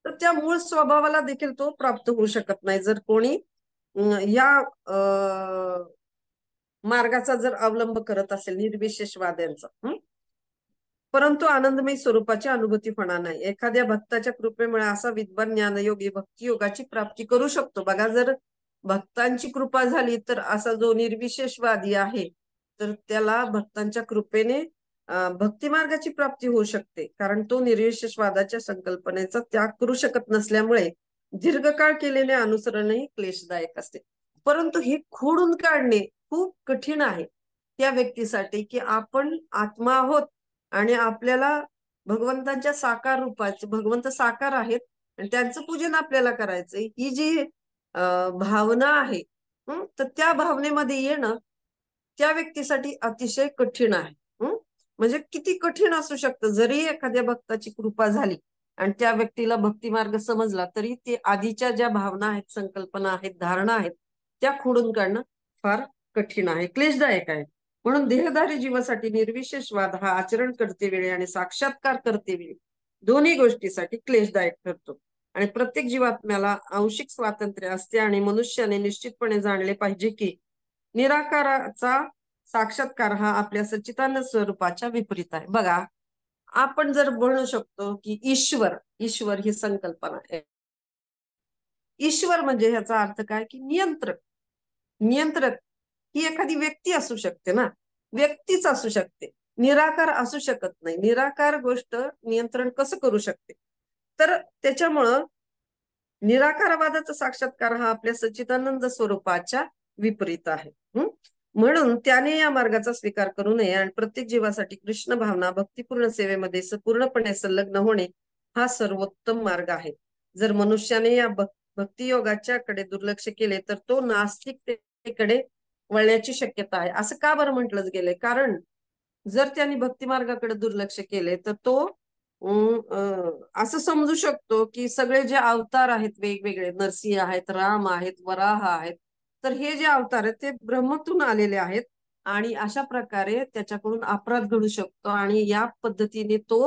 Speaker 2: तर त्या मूळ स्वभावाला देखील तो प्राप्त होऊ शकत नाही जर कोणी या मार्गाचा जर अवलंब करत असेल निर्विशेषवाद्यांचा. परंतु आनंदमय स्वरूपाची अनुभूती होणार नाही. एखाद्या भक्ताच्या कृपेमुळे असा विद्वान ज्ञानयोगी भक्ती योगाची प्राप्ती करू शकतो. बघा जर भक्तांची कृपा झाली तर असा जो निर्विशेषवादी आहे तर त्याला भक्तांच्या कृपेने भक्ती मार्गाची प्राप्ती होऊ शकते कारण तो निर्विशेषवादाच्या संकल्पनेचा त्याग करू शकत नसल्यामुळे दीर्घकाळ केलेले अनुसरणही क्लेशदायक असते. परंतु हे खोडून काढणे खूप कठीण आहे त्या व्यक्तीसाठी की आपण आत्मा आहोत आणि आपल्याला भगवंतांच्या साकार रूपाचे भगवंत साकार आहेत आणि त्यांचं पूजन आपल्याला करायचंय. ही जी भावना आहे तर त्या भावनेमध्ये येणं त्या व्यक्तीसाठी अतिशय कठीण आहे. म्हणजे किती कठीण असू शकतं. जरी एखाद्या भक्ताची कृपा झाली आणि त्या व्यक्तीला भक्ती मार्ग समजला तरी ते आधीच्या ज्या भावना आहेत संकल्पना आहेत धारणा आहेत त्या खोडून काढणं फार कठीण आहे क्लेशदायक आहे. म्हणून देहधारी जीवासाठी निर्विशेषवाद हा आचरण करते वेळी आणि साक्षात्कार करते वेळी दोन्ही गोष्टीसाठी क्लेशदायक ठरतो. आणि प्रत्येक जीवात्म्याला आंशिक स्वातंत्र्य असते आणि मनुष्याने निश्चितपणे जाणले पाहिजे की निराकाराचा साक्षात्कार हा आपल्या सच्चिदानंद स्वरूपाच्या विपरीत आहे. बघा आपण जर म्हणू शकतो की ईश्वर ही संकल्पना आहे. ईश्वर म्हणजे ह्याचा अर्थ काय की नियंत्रक ही एखादी व्यक्ती असू शकते ना व्यक्तीच असू शकते निराकार असू शकत नाही. निराकार गोष्ट नियंत्रण कसं करू शकते तर त्याच्यामुळं निराकारवादाचा साक्षात्कार हा आपल्या सच्चिदानंद स्वरूपाच्या विपरीत आहे. म्हणून त्याने या मार्गाचा स्वीकार करू नये आणि प्रत्येक जीवासाठी कृष्ण भावना भक्तिपूर्ण सेवेमध्ये पूर्णपणे संलग्न होणे हा सर्वोत्तम मार्ग आहे. जर मनुष्याने या भक्ती योगाच्या कडे दुर्लक्ष केले तर तो नास्तिकतेकडे वळण्याची शक्यता आहे. असं का बरं म्हटलंच गेले कारण जर त्यांनी भक्ती मार्गाकडे दुर्लक्ष केले तर तो असं समजू शकतो की सगळे जे अवतार आहेत वेगवेगळे नरसिंह आहेत राम आहेत वराह आहेत तर हे जे अवतार आहेत ते ब्रह्मातून आलेले आहेत आणि अशा प्रकारे त्याच्याकडून अपराध घडू शकतो आणि या पद्धतीने तो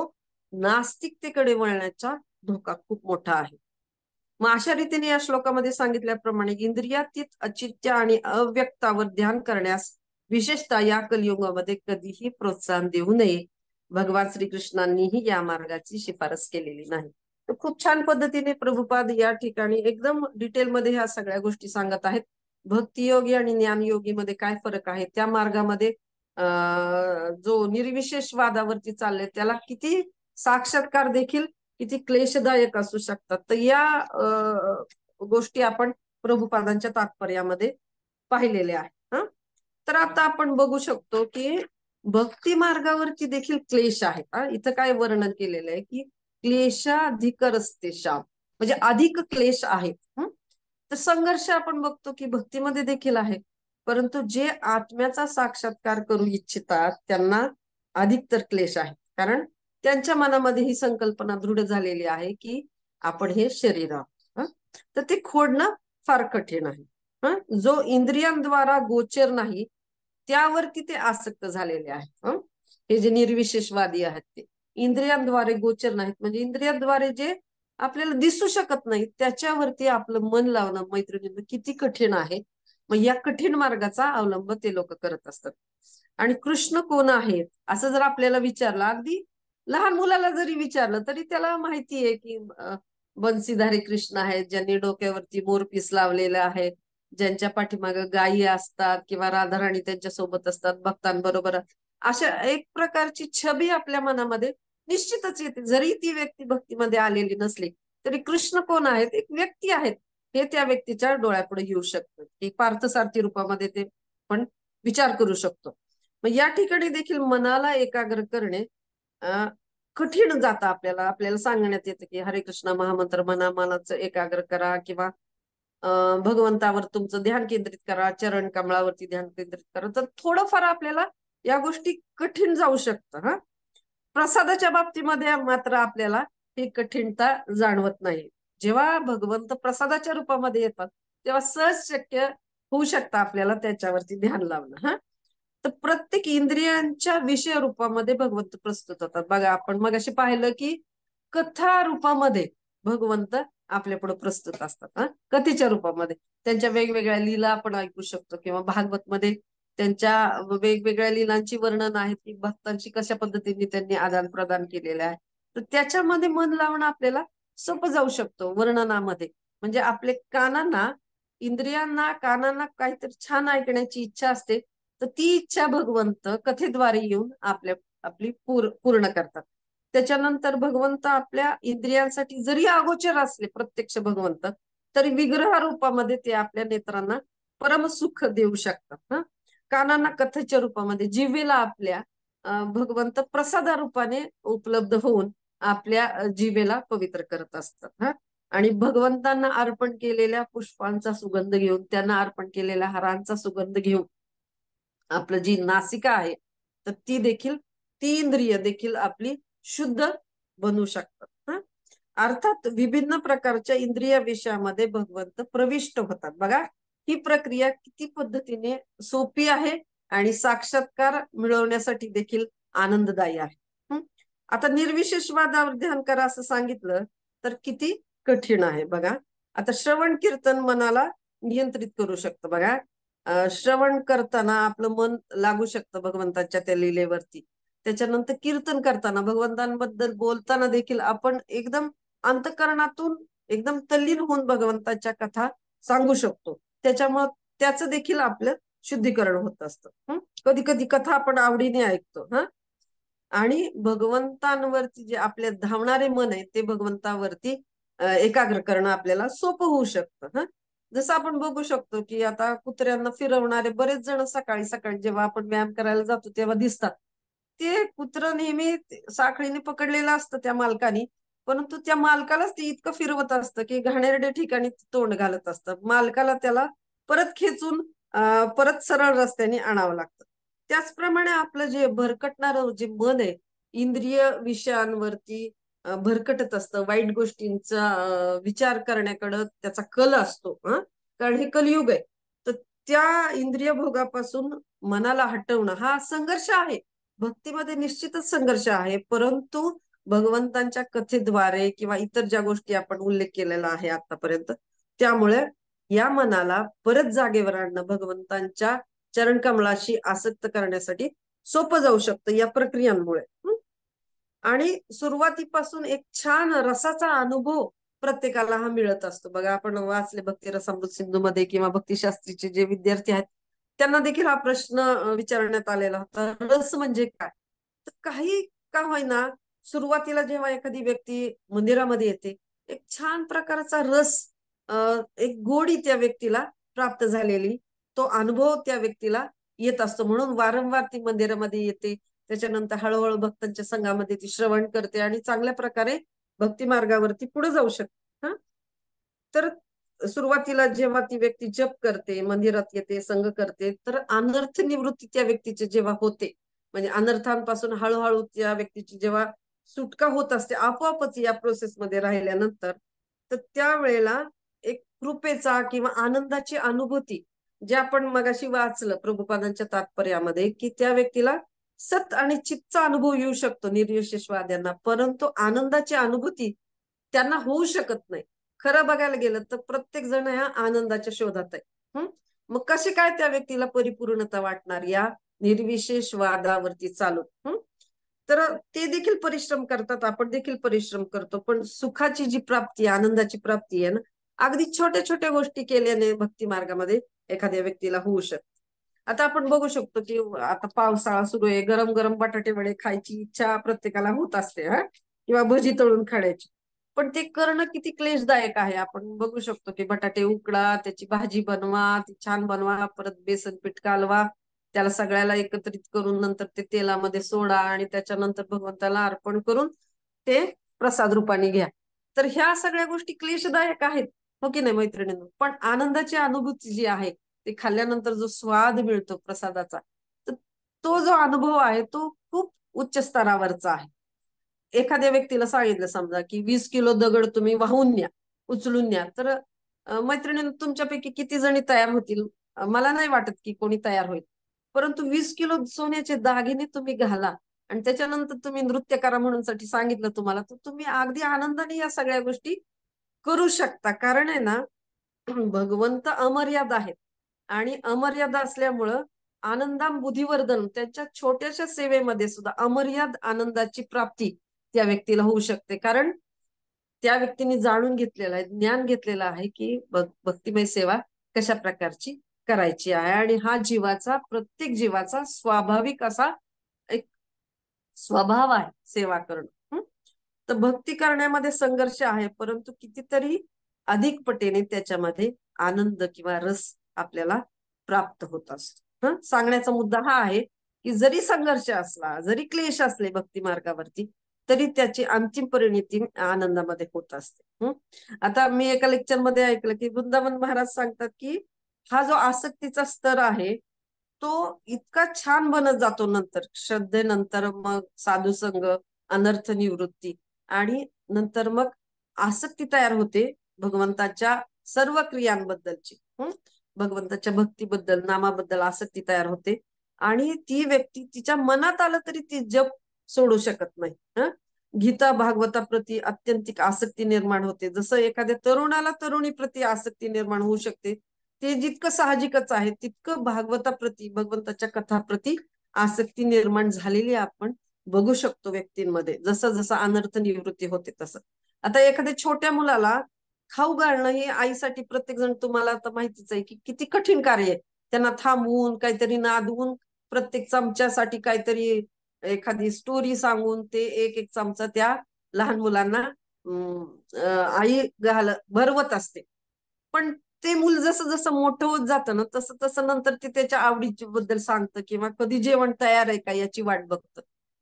Speaker 2: नास्तिकतेकडे वळण्याचा धोका खूप मोठा आहे. मग अशा रीतीने या श्लोकामध्ये सांगितल्याप्रमाणे इंद्रियातीत अचित्य आणि अव्यक्तावर ध्यान करण्यास विशेषतः या कलियुगामध्ये कधीही प्रोत्साहन देऊ नये. भगवान श्रीकृष्णांनीही या मार्गाची शिफारस केलेली नाही. तर खूप छान पद्धतीने प्रभुपाद या ठिकाणी एकदम डिटेलमध्ये ह्या सगळ्या गोष्टी सांगत आहेत. भक्तियोगी आणि ज्ञानयोगी मध्ये काय फरक आहे, त्या मार्गामध्ये जो निर्विशेषवादावरती चालले त्याला किती साक्षात्कार देखील किती क्लेशदायक असू शकतात. तर या गोष्टी आपण प्रभुपादांच्या तात्पर्यामध्ये पाहिलेल्या आहेत. तर आता आपण बघू शकतो की भक्ती मार्गावरती देखील क्लेश आहेत. इथं काय वर्णन केलेलं आहे की क्लेशाधिकरस्तेषाम, म्हणजे अधिक क्लेश आहेत. तर संघर्ष आपण बघतो की भक्तीमध्ये देखील आहे, परंतु जे आत्म्याचा साक्षात्कार करू इच्छितात त्यांना अधिकतर क्लेश आहे. कारण त्यांच्या मनामध्ये ही संकल्पना दृढ झालेली आहे की आपण हे शरीर आहोत. तर ते खोडणं फार कठीण आहे. जो इंद्रियांद्वारा गोचर नाही त्यावरती ते आसक्त झालेले आहेत. हे जे निर्विशेषवादी आहेत ते इंद्रियांद्वारे गोचर नाहीत, म्हणजे इंद्रियांद्वारे जे आपल्याला दिसू शकत नाही त्याच्यावरती आपलं मन लावणं मैत्रिणी किती कठीण आहे. मग या कठीण मार्गाचा अवलंब ते लोक करत असतात. आणि कृष्ण कोण आहेत असं जर आपल्याला विचारलं, अगदी लहान मुलाला जरी विचारलं तरी त्याला माहिती आहे की बन्सीधारी कृष्ण आहेत, ज्यांनी डोक्यावरती मोरपीस लावलेलं आहे, ज्यांच्या पाठीमागे गायी असतात किंवा राधाराणी त्यांच्या सोबत असतात भक्तांबरोबर. अशा एक प्रकारची छबी आपल्या मनामध्ये निश्चितच येते, जरी ती व्यक्ती भक्तीमध्ये आलेली नसली तरी कृष्ण कोण आहेत, एक व्यक्ती आहेत हे त्या व्यक्तीच्या डोळ्यापुढे येऊ शकतं की पार्थसारथी रूपामध्ये ते पण विचार करू शकतो. मग या ठिकाणी देखील मनाला एकाग्र करणे कठीण जातं. आपल्याला सांगण्यात येतं की हरे कृष्ण महामंत्र म्हणा, मनाचं एकाग्र करा किंवा भगवंतावर तुमचं ध्यान केंद्रित करा, चरण कमळावरती ध्यान केंद्रित करा. तर थोडंफार आपल्याला या गोष्टी कठीण जाऊ शकतं. प्रसादाच्या बाबतीमध्ये मात्र आपल्याला ही कठीणता जाणवत नाही. जेव्हा भगवंत प्रसादाच्या रूपामध्ये येतात तेव्हा सहज शक्य होऊ शकतं आपल्याला त्याच्यावरती ध्यान लावणं. तर प्रत्येक इंद्रियांच्या विषय रूपामध्ये भगवंत प्रस्तुत होतात. बघा आपण मग असे पाहिलं की कथा रूपामध्ये भगवंत आपल्या पुढे प्रस्तुत असतात. कथेच्या रूपामध्ये त्यांच्या वेगवेगळ्या लीला आपण ऐकू शकतो किंवा भागवत मध्ये त्यांच्या वेगवेगळ्या लीलांची वर्णन आहेत की भक्तांची कशा पद्धतीने त्यांनी आदान प्रदान केलेलं आहे. तर त्याच्यामध्ये मन लावणं आपल्याला सोपं जाऊ शकतो वर्णनामध्ये. म्हणजे आपले कानांना काहीतरी छान ऐकण्याची इच्छा असते, तर ती इच्छा भगवंत कथेद्वारे येऊन आपली पूर्ण करतात. त्याच्यानंतर भगवंत आपल्या इंद्रियांसाठी जरी अगोचर असले प्रत्यक्ष भगवंत, तरी विग्रह रूपामध्ये ते आपल्या नेत्रांना परमसुख देऊ शकतात. कानांना कथेच्या रूपामध्ये, जिभेला आपल्या भगवंत प्रसादा रूपाने उपलब्ध होऊन आपल्या जिभेला पवित्र करत असतात. आणि भगवंतांना अर्पण केलेल्या पुष्पांचा सुगंध घेऊन, त्यांना अर्पण केलेल्या हारांचा सुगंध घेऊन आपलं जी नासिका आहे तर ती इंद्रिय देखील आपली शुद्ध बनवू शकतात. अर्थात विभिन्न प्रकारच्या इंद्रिय विषयामध्ये भगवंत प्रविष्ट होतात. बघा ही प्रक्रिया किती पद्धतीने सोपी आहे आणि साक्षात्कार मिळवण्यासाठी देखील आनंददायी आहे. आता निर्विशेषवादावर ध्यान करा असं सांगितलं तर किती कठीण आहे. बघा आता श्रवण कीर्तन मनाला नियंत्रित करू शकतं. बघा श्रवण करताना आपलं मन लागू शकतं भगवंताच्या त्या लीलेवरती. त्याच्यानंतर कीर्तन करताना भगवंतांबद्दल बोलताना देखील आपण एकदम अंतःकरणातून एकदम तल्लीन होऊन भगवंताच्या कथा सांगू शकतो. त्याच्यामुळे त्याचं देखील आपलं शुद्धीकरण होत असतं. कधी कधी कथा आपण आवडीने ऐकतो. आणि भगवंतांवरती जे आपले धावणारे मन आहे ते भगवंतावरती एकाग्र करणं आपल्याला सोपं होऊ शकतं. जसं आपण बघू शकतो की आता कुत्र्यांना फिरवणारे बरेच जण सकाळी सकाळी जेव्हा आपण व्यायाम करायला जातो तेव्हा दिसतात. ते कुत्र नेहमी साखळीने पकडलेलं असतं त्या मालकाने, परंतु त्या मालकालाच ते इतकं फिरवत असतं की घाणेरड्या ठिकाणी तोंड घालत असतं. मालकाला त्याला परत खेचून परत सरळ रस्त्याने आणावं लागतं. त्याचप्रमाणे आपलं जे भरकटणारं जे मन आहे इंद्रिय विषयांवरती भरकटत असतं, वाईट गोष्टींचा विचार करण्याकडं त्याचा कल असतो. कारण हे कलियुग आहे. तर त्या इंद्रिय भोगापासून मनाला हटवणं हा संघर्ष आहे. भक्तीमध्ये निश्चितच संघर्ष आहे, परंतु भगवंतांच्या कथेद्वारे किंवा इतर ज्या गोष्टी आपण उल्लेख केलेला आहे आतापर्यंत, त्यामुळे या मनाला परत जागेवर आणणं भगवंतांच्या चरणकमलाशी आसक्त करण्यासाठी सोपं जाऊ शकतं या प्रक्रियांमुळे. आणि सुरुवातीपासून एक छान रसाचा अनुभव प्रत्येकाला हा मिळत असतो. बघा, आपण वाचले भक्ती रसामृत सिंधू मध्ये किंवा भक्तिशास्त्रीचे जे विद्यार्थी आहेत त्यांना देखील हा प्रश्न विचारण्यात आलेला होता, रस म्हणजे काय. तर काही का होईना, सुरुवातीला जेव्हा एखादी व्यक्ती मंदिरामध्ये येते, एक छान प्रकारचा रस, एक गोडी त्या व्यक्तीला प्राप्त झालेली, तो अनुभव त्या व्यक्तीला येत असतो. म्हणून वारंवार ती मंदिरामध्ये येते. त्याच्यानंतर हळूहळू भक्तांच्या संघामध्ये ती श्रवण करते आणि चांगल्या प्रकारे भक्ती मार्गावरती पुढे जाऊ शकते. तर सुरुवातीला जेव्हा ती व्यक्ती जप करते, मंदिरात येते, संघ करते, तर अनर्थ निवृत्ती त्या व्यक्तीची जेव्हा होते, म्हणजे अनर्थांपासून हळूहळू त्या व्यक्तीची जेव्हा सुटका होत असते आपोआपच या प्रोसेसमध्ये राहिल्यानंतर, तर त्यावेळेला एक कृपेचा किंवा आनंदाची अनुभूती, जे आपण मगाशी वाचलं प्रभुपादांच्या तात्पर्यामध्ये, की त्या व्यक्तीला सत आणि चितचा अनुभव येऊ शकतो निर्विशेषवाद्यांना, परंतु आनंदाची अनुभूती त्यांना होऊ शकत नाही. खरं बघायला गेलं तर प्रत्येक जण ह्या आनंदाच्या शोधात आहे. मग कसे काय त्या व्यक्तीला परिपूर्णता वाटणार या निर्विशेष वादावरती चालून. तर ते देखील परिश्रम करतात, आपण देखील परिश्रम करतो, पण सुखाची जी प्राप्ती, आनंदाची प्राप्ती आहे ना, अगदी छोट्या छोट्या गोष्टी केल्याने भक्ती मार्गामध्ये एखाद्या व्यक्तीला होऊ शकते. आता आपण बघू शकतो की आता पावसाळा सुरू आहे, गरम गरम बटाटे वडे खायची इच्छा प्रत्येकाला होत असते, किंवा भजी तळून खाण्याची. पण ते करणं किती क्लेशदायक आहे. आपण बघू शकतो की बटाटे उकडा, त्याची भाजी बनवा, ती छान बनवा, परत बेसन पीठ कालवा, त्याला सगळ्याला एकत्रित करून नंतर ते तेलामध्ये सोडा आणि त्याच्यानंतर भगवंताला अर्पण करून ते प्रसाद रूपाने घ्या. तर ह्या सगळ्या गोष्टी क्लेशदायक आहेत, हो की नाही मैत्रिणींनो. पण आनंदाची अनुभूती जी आहे, ते खाल्ल्यानंतर जो स्वाद मिळतो प्रसादाचा, तर तो जो अनुभव आहे तो खूप उच्च स्तरावरचा आहे. एखाद्या व्यक्तीला सांगितलं समजा की 20 किलो दगड तुम्ही वाहून न्या, उचलून न्या, तर मैत्रिणींनो तुमच्यापैकी किती जणी तयार होतील? मला नाही वाटत की कोणी तयार होईल. परंतु 20 किलो सोन्याचे दागिने तुम्ही घाला आणि त्याच्यानंतर तुम्ही नृत्य करा म्हणून साठी सांगितलं तुम्हाला, तर तुम्ही अगदी आनंदाने या सगळ्या गोष्टी करू शकता. कारण आहे ना, भगवंत अमर्याद आहेत आणि अमर्याद असल्यामुळं आनंदाम बुद्धिवर्धन, त्यांच्या छोट्याशा सेवेमध्ये सुद्धा अमर्याद आनंदाची प्राप्ती त्या व्यक्तीला होऊ शकते. कारण त्या व्यक्तीने जाणून घेतलेलं आहे, ज्ञान घेतलेलं आहे की भक्तिमय सेवा कशा प्रकारची करायची आहे. आणि हा जीवाचा, प्रत्येक जीवाचा स्वाभाविक असा एक स्वभाव आहे सेवा करणं. तर भक्ती करण्यामध्ये संघर्ष आहे, परंतु कितीतरी अधिक पटीने त्याच्यामध्ये आनंद किंवा रस आपल्याला प्राप्त होत असतो. सांगण्याचा मुद्दा हा आहे की जरी संघर्ष असला, जरी क्लेश असले भक्ती मार्गावरती, तरी त्याची अंतिम परिणती आनंदामध्ये होत असते. आता मी एका लेक्चर मध्ये ऐकलं की वृंदावन महाराज सांगतात की हा जो आसक्तीचा स्तर आहे तो इतका छान बनत जातो नंतर श्रद्धेनंतर, मग साधू संग, अनर्थ निवृत्ती, आणि नंतर मग आसक्ती तयार होते भगवंताच्या सर्व क्रियांबद्दलची. भगवंताच्या भक्तीबद्दल, नामाबद्दल आसक्ती तयार होते आणि ती व्यक्ती तिच्या मनात आलं तरी ती जप सोडू शकत नाही. गीता भागवताप्रती अत्यंतिक आसक्ती निर्माण होते. जसं एखाद्या तरुणाला तरुणी प्रती आसक्ती निर्माण होऊ शकते, ते जितकं साहजिकच आहे, तितकं भागवताप्रती, भगवंताच्या कथाप्रती आसक्ती निर्माण झालेली आपण बघू शकतो व्यक्तींमध्ये. जसं जसं अनर्थ निवृत्ती होते तसं. आता एखाद्या छोट्या मुलाला खाऊ घालणं ही आईसाठी, प्रत्येक जण तुम्हाला आता माहितीच आहे की किती कठीण कार्य आहे. त्यांना थांबवून, काहीतरी नादवून, प्रत्येक चमच्यासाठी काहीतरी एखादी स्टोरी सांगून ते एक एक चमचा त्या लहान मुलांना आई भरवत असते. पण ते मूल जसं जसं मोठं होत जातं ना, तसं तसं नंतर ते त्याच्या आवडीच्या बद्दल सांगतं किंवा कधी जेवण तयार आहे का याची वाट बघतं.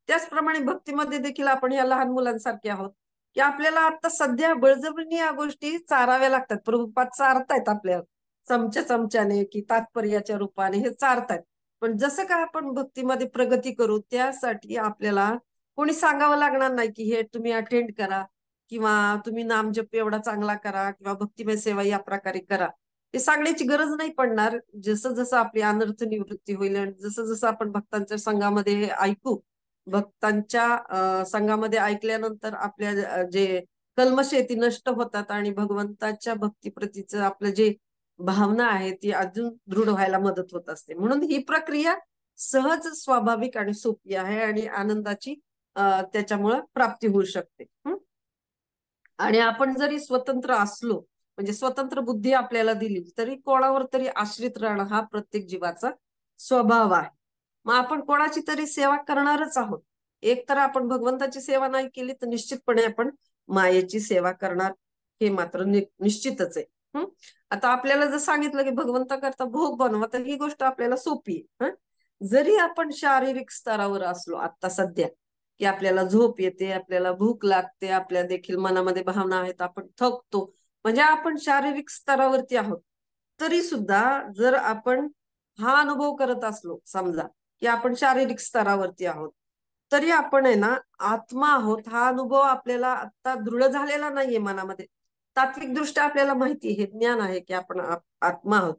Speaker 2: त्याचप्रमाणे भक्तीमध्ये देखील आपण या लहान मुलांसारखे आहोत की आपल्याला आता सध्या बळजबरीने या गोष्टी चाराव्या लागतात. प्रभुपाद चारतायत आपल्याला चमच्या चमच्याने की तात्पर्याच्या रूपाने हे चारतायत. पण जसं काय आपण भक्तीमध्ये प्रगती करू, त्यासाठी आपल्याला कोणी सांगावं लागणार नाही की हे तुम्ही अटेंड करा किंवा तुम्ही नामजप एवढा चांगला करा किंवा भक्तिमय सेवा या प्रकारे करा. हे सांगण्याची गरज नाही पडणार. जसं जसं आपली अनर्थ निवृत्ती होईल आणि जसं जसं आपण भक्तांच्या संघामध्ये हे ऐकू, भक्तांच्या संघामध्ये ऐकल्यानंतर आपल्या जे कल्मश आहे ती नष्ट होतात आणि भगवंताच्या भक्तीप्रतीचं आपलं जे भावना आहे ती अजून दृढ व्हायला मदत होत असते. म्हणून ही प्रक्रिया सहज, स्वाभाविक आणि सोपी आहे आणि आनंदाची त्याच्यामुळे प्राप्ती होऊ शकते. आणि आपण जरी स्वतंत्र असलो, म्हणजे स्वतंत्र बुद्धी आपल्याला दिली, तरी कोणावर तरी आश्रित राहणं हा प्रत्येक जीवाचा स्वभाव आहे. मग आपण कोणाची तरी सेवा करणारच आहोत. एक तर आपण भगवंताची सेवा नाही केली तर निश्चितपणे आपण मायेची सेवा करणार, हे मात्र निश्चितच आहे. आता आपल्याला जर सांगितलं की भगवंता करता भोग बनवा, तर ही गोष्ट आपल्याला सोपी आहे. जरी आपण शारीरिक स्तरावर असलो आता सध्या, की आपल्याला झोप येते, आपल्याला भूक लागते, आपल्या देखील मनामध्ये भावना आहेत, आपण थकतो, म्हणजे आपण शारीरिक स्तरावरती आहोत, तरी सुद्धा जर आपण हा अनुभव करत असलो, समजा की आपण शारीरिक स्तरावरती आहोत, तरी आपण आहे ना आत्मा आहोत हा अनुभव आपल्याला आता दृढ झालेला नाहीये मनामध्ये. तात्विक दृष्ट्या आपल्याला माहिती, हे ज्ञान आहे की आपण आत्मा आहोत.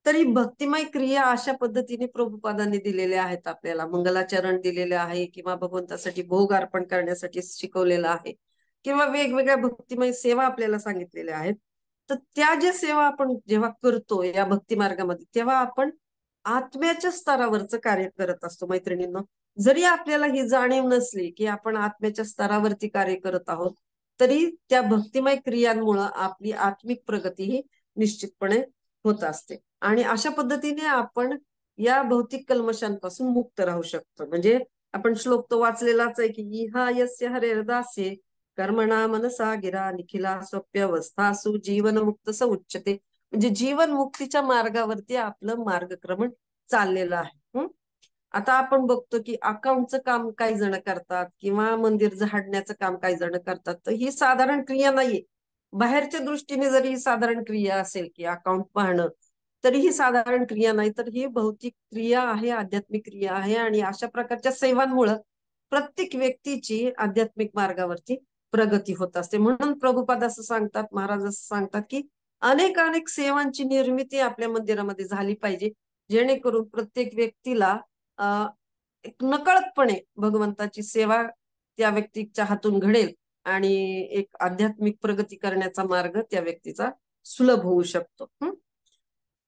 Speaker 2: तरी भक्तिमय क्रिया अशा पद्धतीने प्रभुपादांनी दिलेल्या आहेत आपल्याला. मंगलाचरण दिलेले आहे किंवा भगवंतासाठी भोग अर्पण करण्यासाठी शिकवलेलं आहे किंवा वेगवेगळ्या भक्तिमय सेवा आपल्याला सांगितलेल्या आहेत. तर त्या ज्या सेवा आपण जेव्हा करतो या भक्ती मार्गामध्ये, तेव्हा आपण आत्म्याच्या स्तरावरचं कार्य करत असतो मैत्रिणींनो. जरी आपल्याला ही जाणीव नसली की आपण आत्म्याच्या स्तरावरती कार्य करत आहोत, तरी त्या भक्तिमय क्रियांमुळं आपली आत्मिक प्रगती ही निश्चितपणे होत असते. आणि अशा पद्धतीने आपण या भौतिक कल्मशांपासून मुक्त राहू शकतो. म्हणजे आपण श्लोक तो वाचलेलाच आहे की इहा यस्य हरेर्दास्ये कर्मणा मनसा गिरा निखिला स्वप्यवस्थासु जीवन मुक्त स उच्यते. म्हणजे जीवन मुक्तीच्या मार्गावरती आपलं मार्गक्रमण चाललेलं आहे. आता आपण बघतो की अकाउंटचं काम काही जण करतात किंवा मंदिर झाडण्याचं काम काही जण करतात, तर ही साधारण क्रिया नाहीये. बाहेरच्या दृष्टीने जरी ही साधारण क्रिया असेल की अकाउंट पाहणं, तरी ही साधारण क्रिया नाही, तर ही भौतिक क्रिया आहे, आध्यात्मिक क्रिया आहे. आणि अशा प्रकारच्या सेवांमुळं प्रत्येक व्यक्तीची आध्यात्मिक मार्गावरती प्रगती होत असते. म्हणून प्रभुपाद असं सांगतात, महाराज असं सांगतात की अनेक अनेक सेवांची निर्मिती आपल्या मंदिरामध्ये झाली पाहिजे, जेणेकरून प्रत्येक व्यक्तीला एक नकळतपणे भगवंताची सेवा त्या व्यक्तीच्या हातून घडेल आणि एक आध्यात्मिक प्रगती करण्याचा मार्ग त्या व्यक्तीचा सुलभ होऊ शकतो.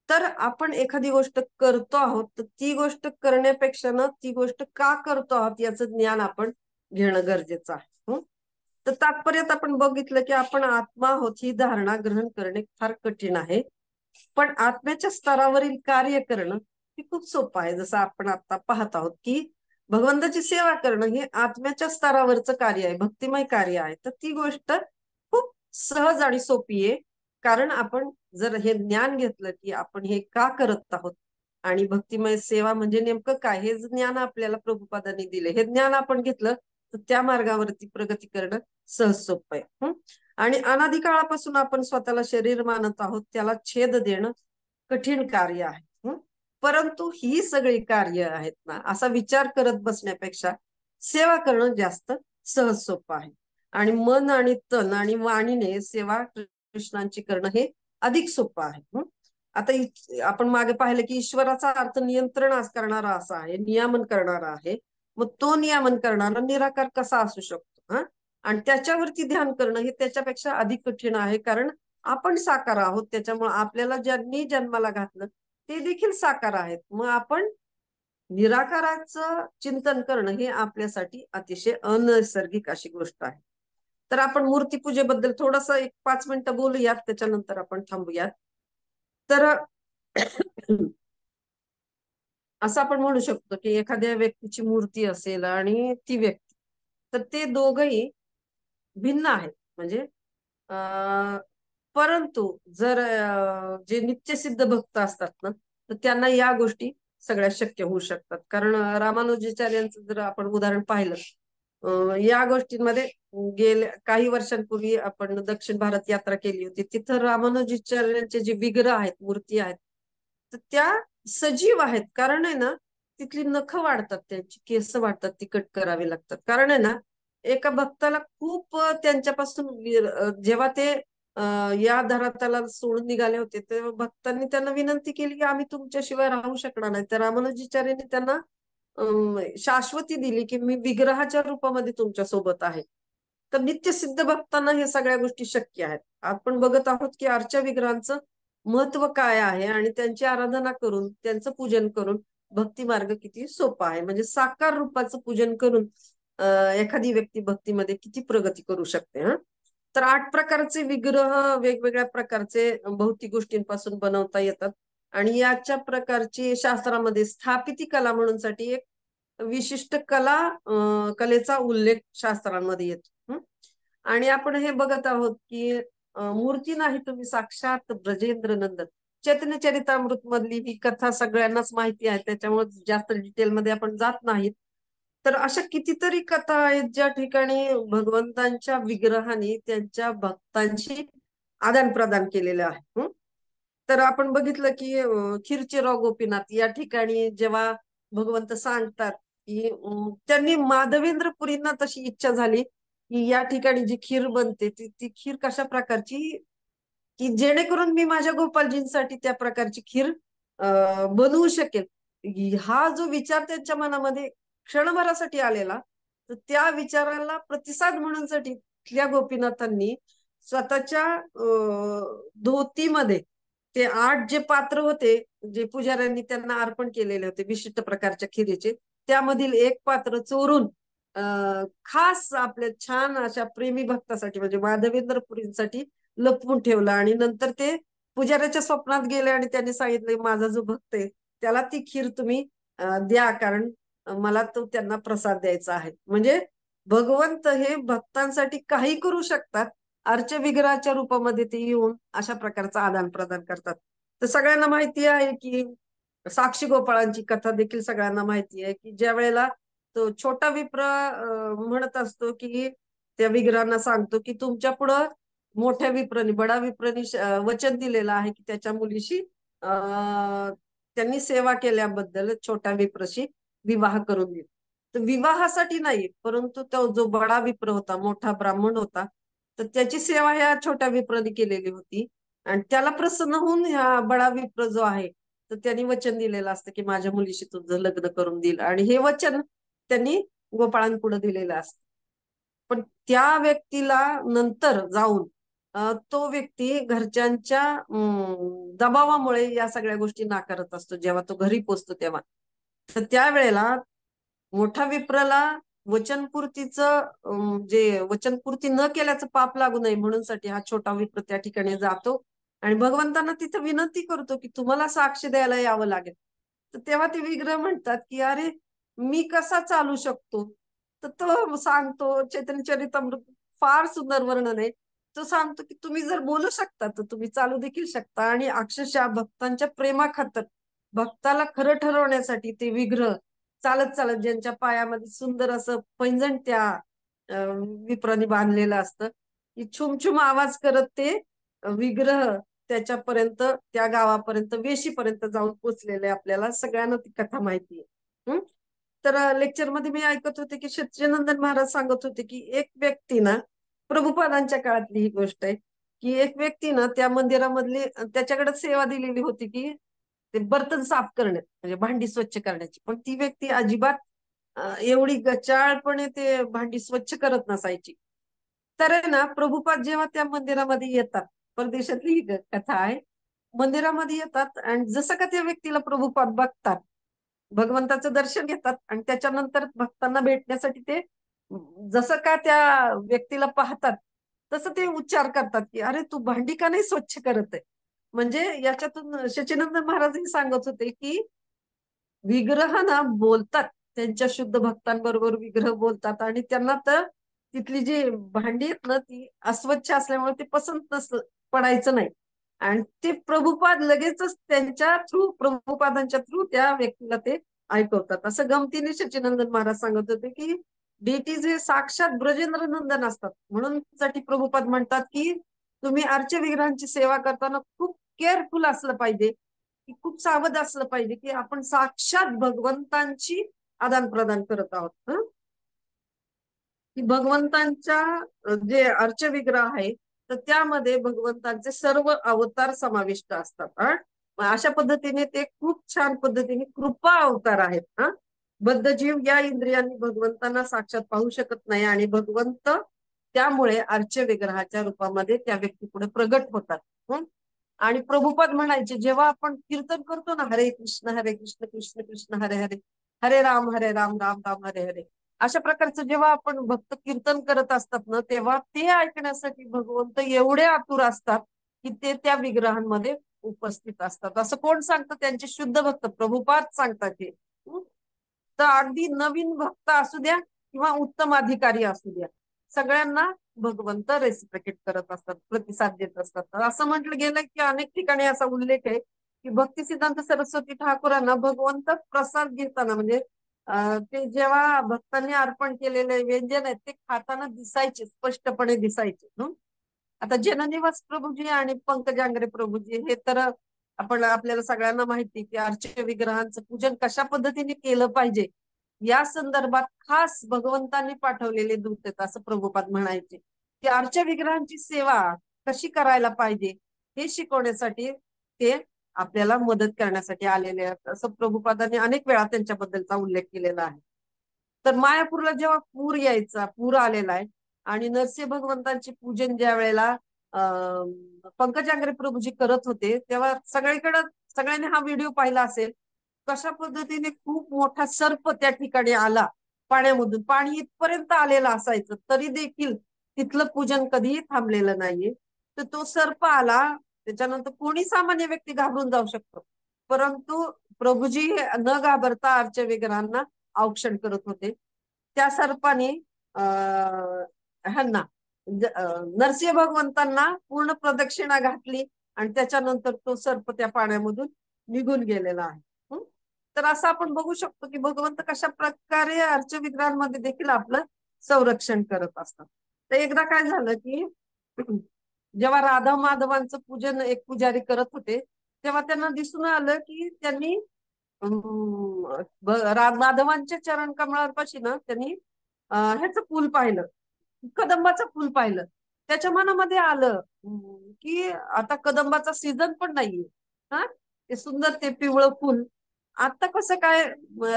Speaker 2: तर आपण एखादी गोष्ट करतो आहोत, तर ती गोष्ट करण्यापेक्षा ना ती गोष्ट का करतो आहोत याचं ज्ञान आपण घेणं गरजेचं आहे. तर तात्पर्यात आपण बघितलं की आपण आत्मा आहोत ही धारणा ग्रहण करणे फार कठीण आहे, पण आत्म्याच्या स्तरावरील कार्य करणं हे खूप सोपं आहे. जसं आपण आता पाहत आहोत की भगवंताची सेवा करणं हे आत्म्याच्या स्तरावरचं कार्य आहे, भक्तिमय कार्य आहे. तर ती गोष्ट खूप सहज आणि सोपी आहे. कारण आपण जर हे ज्ञान घेतलं की आपण हे का करत आहोत आणि भक्तिमय सेवा म्हणजे नेमकं काय, हे ज्ञान आपल्याला प्रभुपादांनी दिले, हे ज्ञान आपण घेतलं तर त्या मार्गावरती प्रगती करणं सहज सोपं आहे. आणि अनादी काळापासून आपण स्वतःला शरीर मानत आहोत, त्याला छेद देणं कठीण कार्य आहे. परंतु ही सगळी कार्य आहेत ना, असा विचार करत बसण्यापेक्षा सेवा करणं जास्त सहज सोपं आहे. आणि मन आणि तन आणि वाणीने सेवा कृष्णांची करणं हे अधिक सोपं आहे. आता आपण मागे पाहिलं की ईश्वराचा अर्थ नियंत्रण करणारा असा आहे, नियामन करणारा आहे. मग तो नियामन करणारा निराकार कसा असू शकतो? आणि त्याच्यावरती ध्यान करणं हे त्याच्यापेक्षा अधिक कठीण आहे, कारण आपण साकार आहोत. त्याच्यामुळे आपल्याला ज्यांनी जन्माला घातलं ते देखील साकार आहेत. मग आपण निराकाराचं चिंतन करणं हे आपल्यासाठी अतिशय अनैसर्गिक अशी गोष्ट आहे. तर आपण मूर्तीपूजेबद्दल थोडस एक 5 मिनिटं बोलूयात, त्याच्यानंतर आपण थांबूयात. तर असं आपण म्हणू शकतो की एखाद्या व्यक्तीची मूर्ती असेल आणि ती व्यक्ती, तर ते दोघही भिन्न आहेत. म्हणजे परंतु जर जे नित्यसिद्ध भक्त असतात ना, तर त्यांना या गोष्टी सगळ्या शक्य होऊ शकतात. कारण रामानुजाचार्यांचं जर आपण उदाहरण पाहिलं, या गोष्टींमध्ये गेल्या काही वर्षांपूर्वी आपण दक्षिण भारत यात्रा केली होती. तिथं रामानुजाचार्यांचे जे विग्रह आहेत, मूर्ती आहेत, तर त्या सजीव आहेत. कारण आहे ना, तिथली नखं वाढतात, त्यांची केस वाढतात, ती कट करावी लागतात. कारण आहे ना, एका भक्ताला खूप त्यांच्यापासून जेव्हा ते या धरातला सोडून निघाले होते, तेव्हा भक्तांनी त्यांना विनंती केली की आम्ही तुमच्याशिवाय राहू शकणार नाही. तर रामानुजाचार्यांनी त्यांना शाश्वती दिली की मी विग्रहाच्या रूपामध्ये तुमच्या सोबत आहे. तर नित्यसिद्ध भक्तांना हे सगळ्या गोष्टी शक्य आहेत. आपण बघत आहोत की आरच्या विग्रहांचं महत्व काय आहे आणि त्यांची आराधना करून त्यांचं पूजन करून भक्ती मार्ग किती सोपा आहे. म्हणजे साकार रूपाचं पूजन करून एखादी व्यक्ती भक्तीमध्ये किती प्रगती करू शकते. तर 8 प्रकारचे विग्रह वेगवेगळ्या प्रकारचे भौतिक गोष्टींपासून बनवता येतात आणि याच्या प्रकारची शास्त्रामध्ये स्थापिती कला म्हणून साठी एक विशिष्ट कलेचा उल्लेख शास्त्रांमध्ये येतो. आणि आपण हे बघत आहोत की मूर्ती नाही तुम्ही साक्षात ब्रजेंद्र नंदन. चैतन्य चरितामृत मधली ही कथा सगळ्यांनाच माहिती आहे, त्याच्यामुळे जास्त डिटेलमध्ये आपण जात नाहीत. तर अशा कितीतरी कथा आहेत ज्या ठिकाणी भगवंतांच्या विग्रहाने त्यांच्या भक्तांशी आदान प्रदान केलेलं आहे. तर आपण बघितलं की खीरचेराव गोपीनाथ या ठिकाणी जेव्हा भगवंत सांगतात की त्यांनी माधवेंद्रपुरींना तशी इच्छा झाली की या ठिकाणी जी खीर बनते ती खीर कशा प्रकारची की जेणेकरून मी माझ्या गोपालजींसाठी त्या प्रकारची खीर बनवू शकेल. हा जो विचार त्यांच्या मनामध्ये क्षणभरासाठी आलेला, तर त्या विचाराला प्रतिसाद म्हणण्यासाठी तिथल्या गोपीनाथांनी स्वतःच्या धोतीमध्ये ते 8 जे पात्र होते जे पुजाऱ्यांनी त्यांना अर्पण केलेले होते विशिष्ट प्रकारच्या खिरीचे, त्यामधील एक पात्र चोरून खास आपल्या छान अशा प्रेमी भक्तासाठी म्हणजे माधवेंद्रपुरींसाठी लपवून ठेवला. आणि नंतर ते पुजाऱ्याच्या स्वप्नात गेले आणि त्यांनी सांगितलं माझा जो भक्त आहे त्याला ती खीर तुम्ही द्या, कारण मला तो त्यांना प्रसाद द्यायचा आहे. म्हणजे भगवंत हे भक्तांसाठी काही करू शकतात. अर्च विग्रहाच्या रूपामध्ये ते येऊन अशा प्रकारचं आदान प्रदान करतात. तर सगळ्यांना माहिती आहे की साक्षी गोपाळांची कथा देखील सगळ्यांना माहिती आहे की ज्या वेळेला तो छोटा विप्र म्हणत असतो की त्या विग्रहांना सांगतो की तुमच्या पुढं मोठ्या विप्रनी बडा विप्रनी वचन दिलेलं आहे की त्याच्या मुलीशी त्यांनी सेवा केल्याबद्दल छोट्या विप्रशी विवाह करून देईल. तर विवाहासाठी नाही, परंतु तो जो बडा विप्र होता मोठा ब्राह्मण होता तर त्याची सेवा ह्या छोट्या विप्रनी केलेली होती. आणि त्याला प्रसन्न होऊन ह्या बडा विप्र जो आहे तर त्यांनी वचन दिलेलं असतं की माझ्या मुलीशी तुझं लग्न करून देईल. आणि हे वचन त्यांनी गोपाळांपुढे दिलेलं असतं. पण त्या व्यक्तीला नंतर जाऊन तो व्यक्ती घरच्यांच्या दबावामुळे या सगळ्या गोष्टी नाकारत असतो जेव्हा तो घरी पोचतो तेव्हा. तर त्यावेळेला मोठा विप्रला वचनपूर्तीचं जे वचनपूर्ती न केल्याचं पाप लागू नये म्हणून साठी हा छोटा विप्र त्या ठिकाणी जातो आणि भगवंतांना तिथं विनंती करतो की तुम्हाला साक्ष द्यायला यावं लागेल. तर तेव्हा ते विग्रह म्हणतात की अरे मी कसा चालू शकतो. तर तो सांगतो चैतन्य चरितामृत फार सुंदर वर्णन आहे. तो सांगतो की तुम्ही जर बोलू शकता तर तुम्ही चालू देखील शकता. आणि अक्षरशः भक्तांच्या प्रेमाखातर भक्ताला खरं ठरवण्यासाठी ते विग्रह चालत चालत ज्यांच्या पायामध्ये सुंदर असं पैंजण त्या विप्राने बांधलेलं असतं की छुमछुम आवाज करत ते विग्रह त्याच्यापर्यंत त्या गावापर्यंत वेशीपर्यंत जाऊन पोचलेले आपल्याला सगळ्यांना ती कथा माहिती आहे. तर लेक्चर मध्ये मी ऐकत होते की सच्चिदानंद महाराज सांगत होते की एक व्यक्ती ना प्रभुपादांच्या काळातली ही गोष्ट आहे की एक व्यक्ती ना त्या मंदिरामधली त्याच्याकडे सेवा दिलेली होती की ते बर्तन साफ करण्यात म्हणजे भांडी स्वच्छ करण्याची. पण ती व्यक्ती अजिबात एवढी गचाळपणे ते भांडी स्वच्छ करत नसायची. तर आहे ना प्रभुपाद जेव्हा त्या मंदिरामध्ये येतात, परदेशातली ही कथा आहे, मंदिरामध्ये येतात आणि जसं का त्या व्यक्तीला प्रभुपाद बघतात भगवंताचं दर्शन घेतात आणि त्याच्यानंतर भक्तांना भेटण्यासाठी ते जसं का त्या व्यक्तीला पाहतात तसं ते उच्चार करतात की अरे तू भांडी का नाही स्वच्छ करत आहे. म्हणजे याच्यातून सच्चिदानंद महाराज हे सांगत होते की विग्रह ना बोलतात, त्यांच्या शुद्ध भक्तांबरोबर विग्रह बोलतात आणि त्यांना तर तिथली जी भांडी आहेत ना ती अस्वच्छ असल्यामुळे ते पसंत पडायचं नाही. आणि ते प्रभुपाद लगेचच त्यांच्या थ्रू प्रभुपादांच्या थ्रू त्या व्यक्तीला ते ऐकवतात. असं गमतीने सच्चिदानंद महाराज सांगत होते की डेटीज हे साक्षात ब्रजेंद्र नंदन असतात. म्हणून साठी प्रभुपाद म्हणतात की तुम्ही अर्च विग्रहांची सेवा करताना खूप केअरफुल असलं पाहिजे की खूप सावध असलं पाहिजे की आपण साक्षात भगवंतांची आदान प्रदान करत आहोत. की भगवंतांच्या जे अर्च विग्रह आहे तर त्यामध्ये भगवंतांचे सर्व अवतार समाविष्ट असतात. अशा पद्धतीने ते खूप छान पद्धतीने कृपा अवतार आहेत. बद्धजीव या इंद्रियांनी भगवंतांना साक्षात पाहू शकत नाही आणि भगवंत त्यामुळे अर्च्य विग्रहाच्या रूपामध्ये त्या व्यक्तीपुढे प्रगट होतात. आणि प्रभुपाद म्हणायचे, जेव्हा आपण कीर्तन करतो ना, हरे कृष्ण कृष्ण कृष्ण हरे हरे, हरे राम राम राम हरे हरे, अशा प्रकारचं जेव्हा आपण भक्त कीर्तन करत असतात ना, तेव्हा ते ऐकण्यासाठी भगवंत एवढे आतुर असतात की ते त्या विग्रहांमध्ये उपस्थित असतात. असं कोण सांगतं? त्यांचे शुद्ध भक्त प्रभुपाद सांगतात हे. तर अगदी नवीन भक्त असू द्या किंवा उत्तम अधिकारी असू द्या, सगळ्यांना भगवंत रेसिप्रिकेट करत असतात, प्रतिसाद देत असतात. तर असं म्हटलं गेलं की अनेक ठिकाणी असा उल्लेख आहे की भक्ती सिद्धांत सरस्वती ठाकूरांना भगवंत प्रसाद घेताना म्हणजे ते जेव्हा भक्तांनी अर्पण केलेले व्यंजन आहेत ते खाताना दिसायचे, स्पष्टपणे दिसायचे. आता जननिवास प्रभूजी आणि पंकजांग्रे प्रभूजी हे तर आपल्याला सगळ्यांना माहिती की अर्च्य विग्रहांचं पूजन कशा पद्धतीने केलं पाहिजे या संदर्भात खास भगवंतांनी पाठवलेले दूत आहेत, असं प्रभुपाद म्हणायचे की अर्च्य विग्रहांची सेवा कशी करायला पाहिजे हे शिकवण्यासाठी ते आपल्याला मदत करण्यासाठी आलेले आहेत, असं प्रभुपादांनी अनेक वेळा त्यांच्याबद्दलचा उल्लेख केलेला आहे. तर मायापूरला जेव्हा पूर आलेला आहे आणि नरसिंह भगवंतांचे पूजन ज्या वेळेला पंकजांग्रे प्रभूजी करत होते, तेव्हा सगळ्यांनी हा व्हिडिओ पाहिला असेल, कशा पद्धतीने खूप मोठा सर्प त्या ठिकाणी आला पाण्यामधून. पाणी इथपर्यंत आलेलं असायचं तरी देखील तिथलं पूजन कधीही थांबलेलं नाहीये. तर तो सर्प आला, त्याच्यानंतर कोणी सामान्य व्यक्ती घाबरून जाऊ शकतो, परंतु प्रभूजी न घाबरता अर्च्य विग्रहांना औक्षण करत होते. त्या सर्पाने ह्यांना नरसिंह भगवंतांना पूर्ण प्रदक्षिणा घातली आणि त्याच्यानंतर तो सर्प त्या पाण्यामधून निघून गेलेला आहे. तर असं आपण बघू शकतो की भगवंत कशा प्रकारे अर्च्य विग्रहांमध्ये देखील आपलं संरक्षण करत असतात. तर एकदा काय झालं की जेव्हा राधा माधवांचं पूजन एक पुजारी करत होते, तेव्हा त्यांना दिसून आलं की त्यांनी माधवांच्या चरण कमळापाशी ना त्यांनी ह्याचं फुल पाहिलं, कदंबाचं फुल पाहिलं. त्याच्या मनामध्ये आलं की आता कदंबाचा सीझन पण नाहीये, हा ते सुंदर ते पिवळं फुल आता कसं काय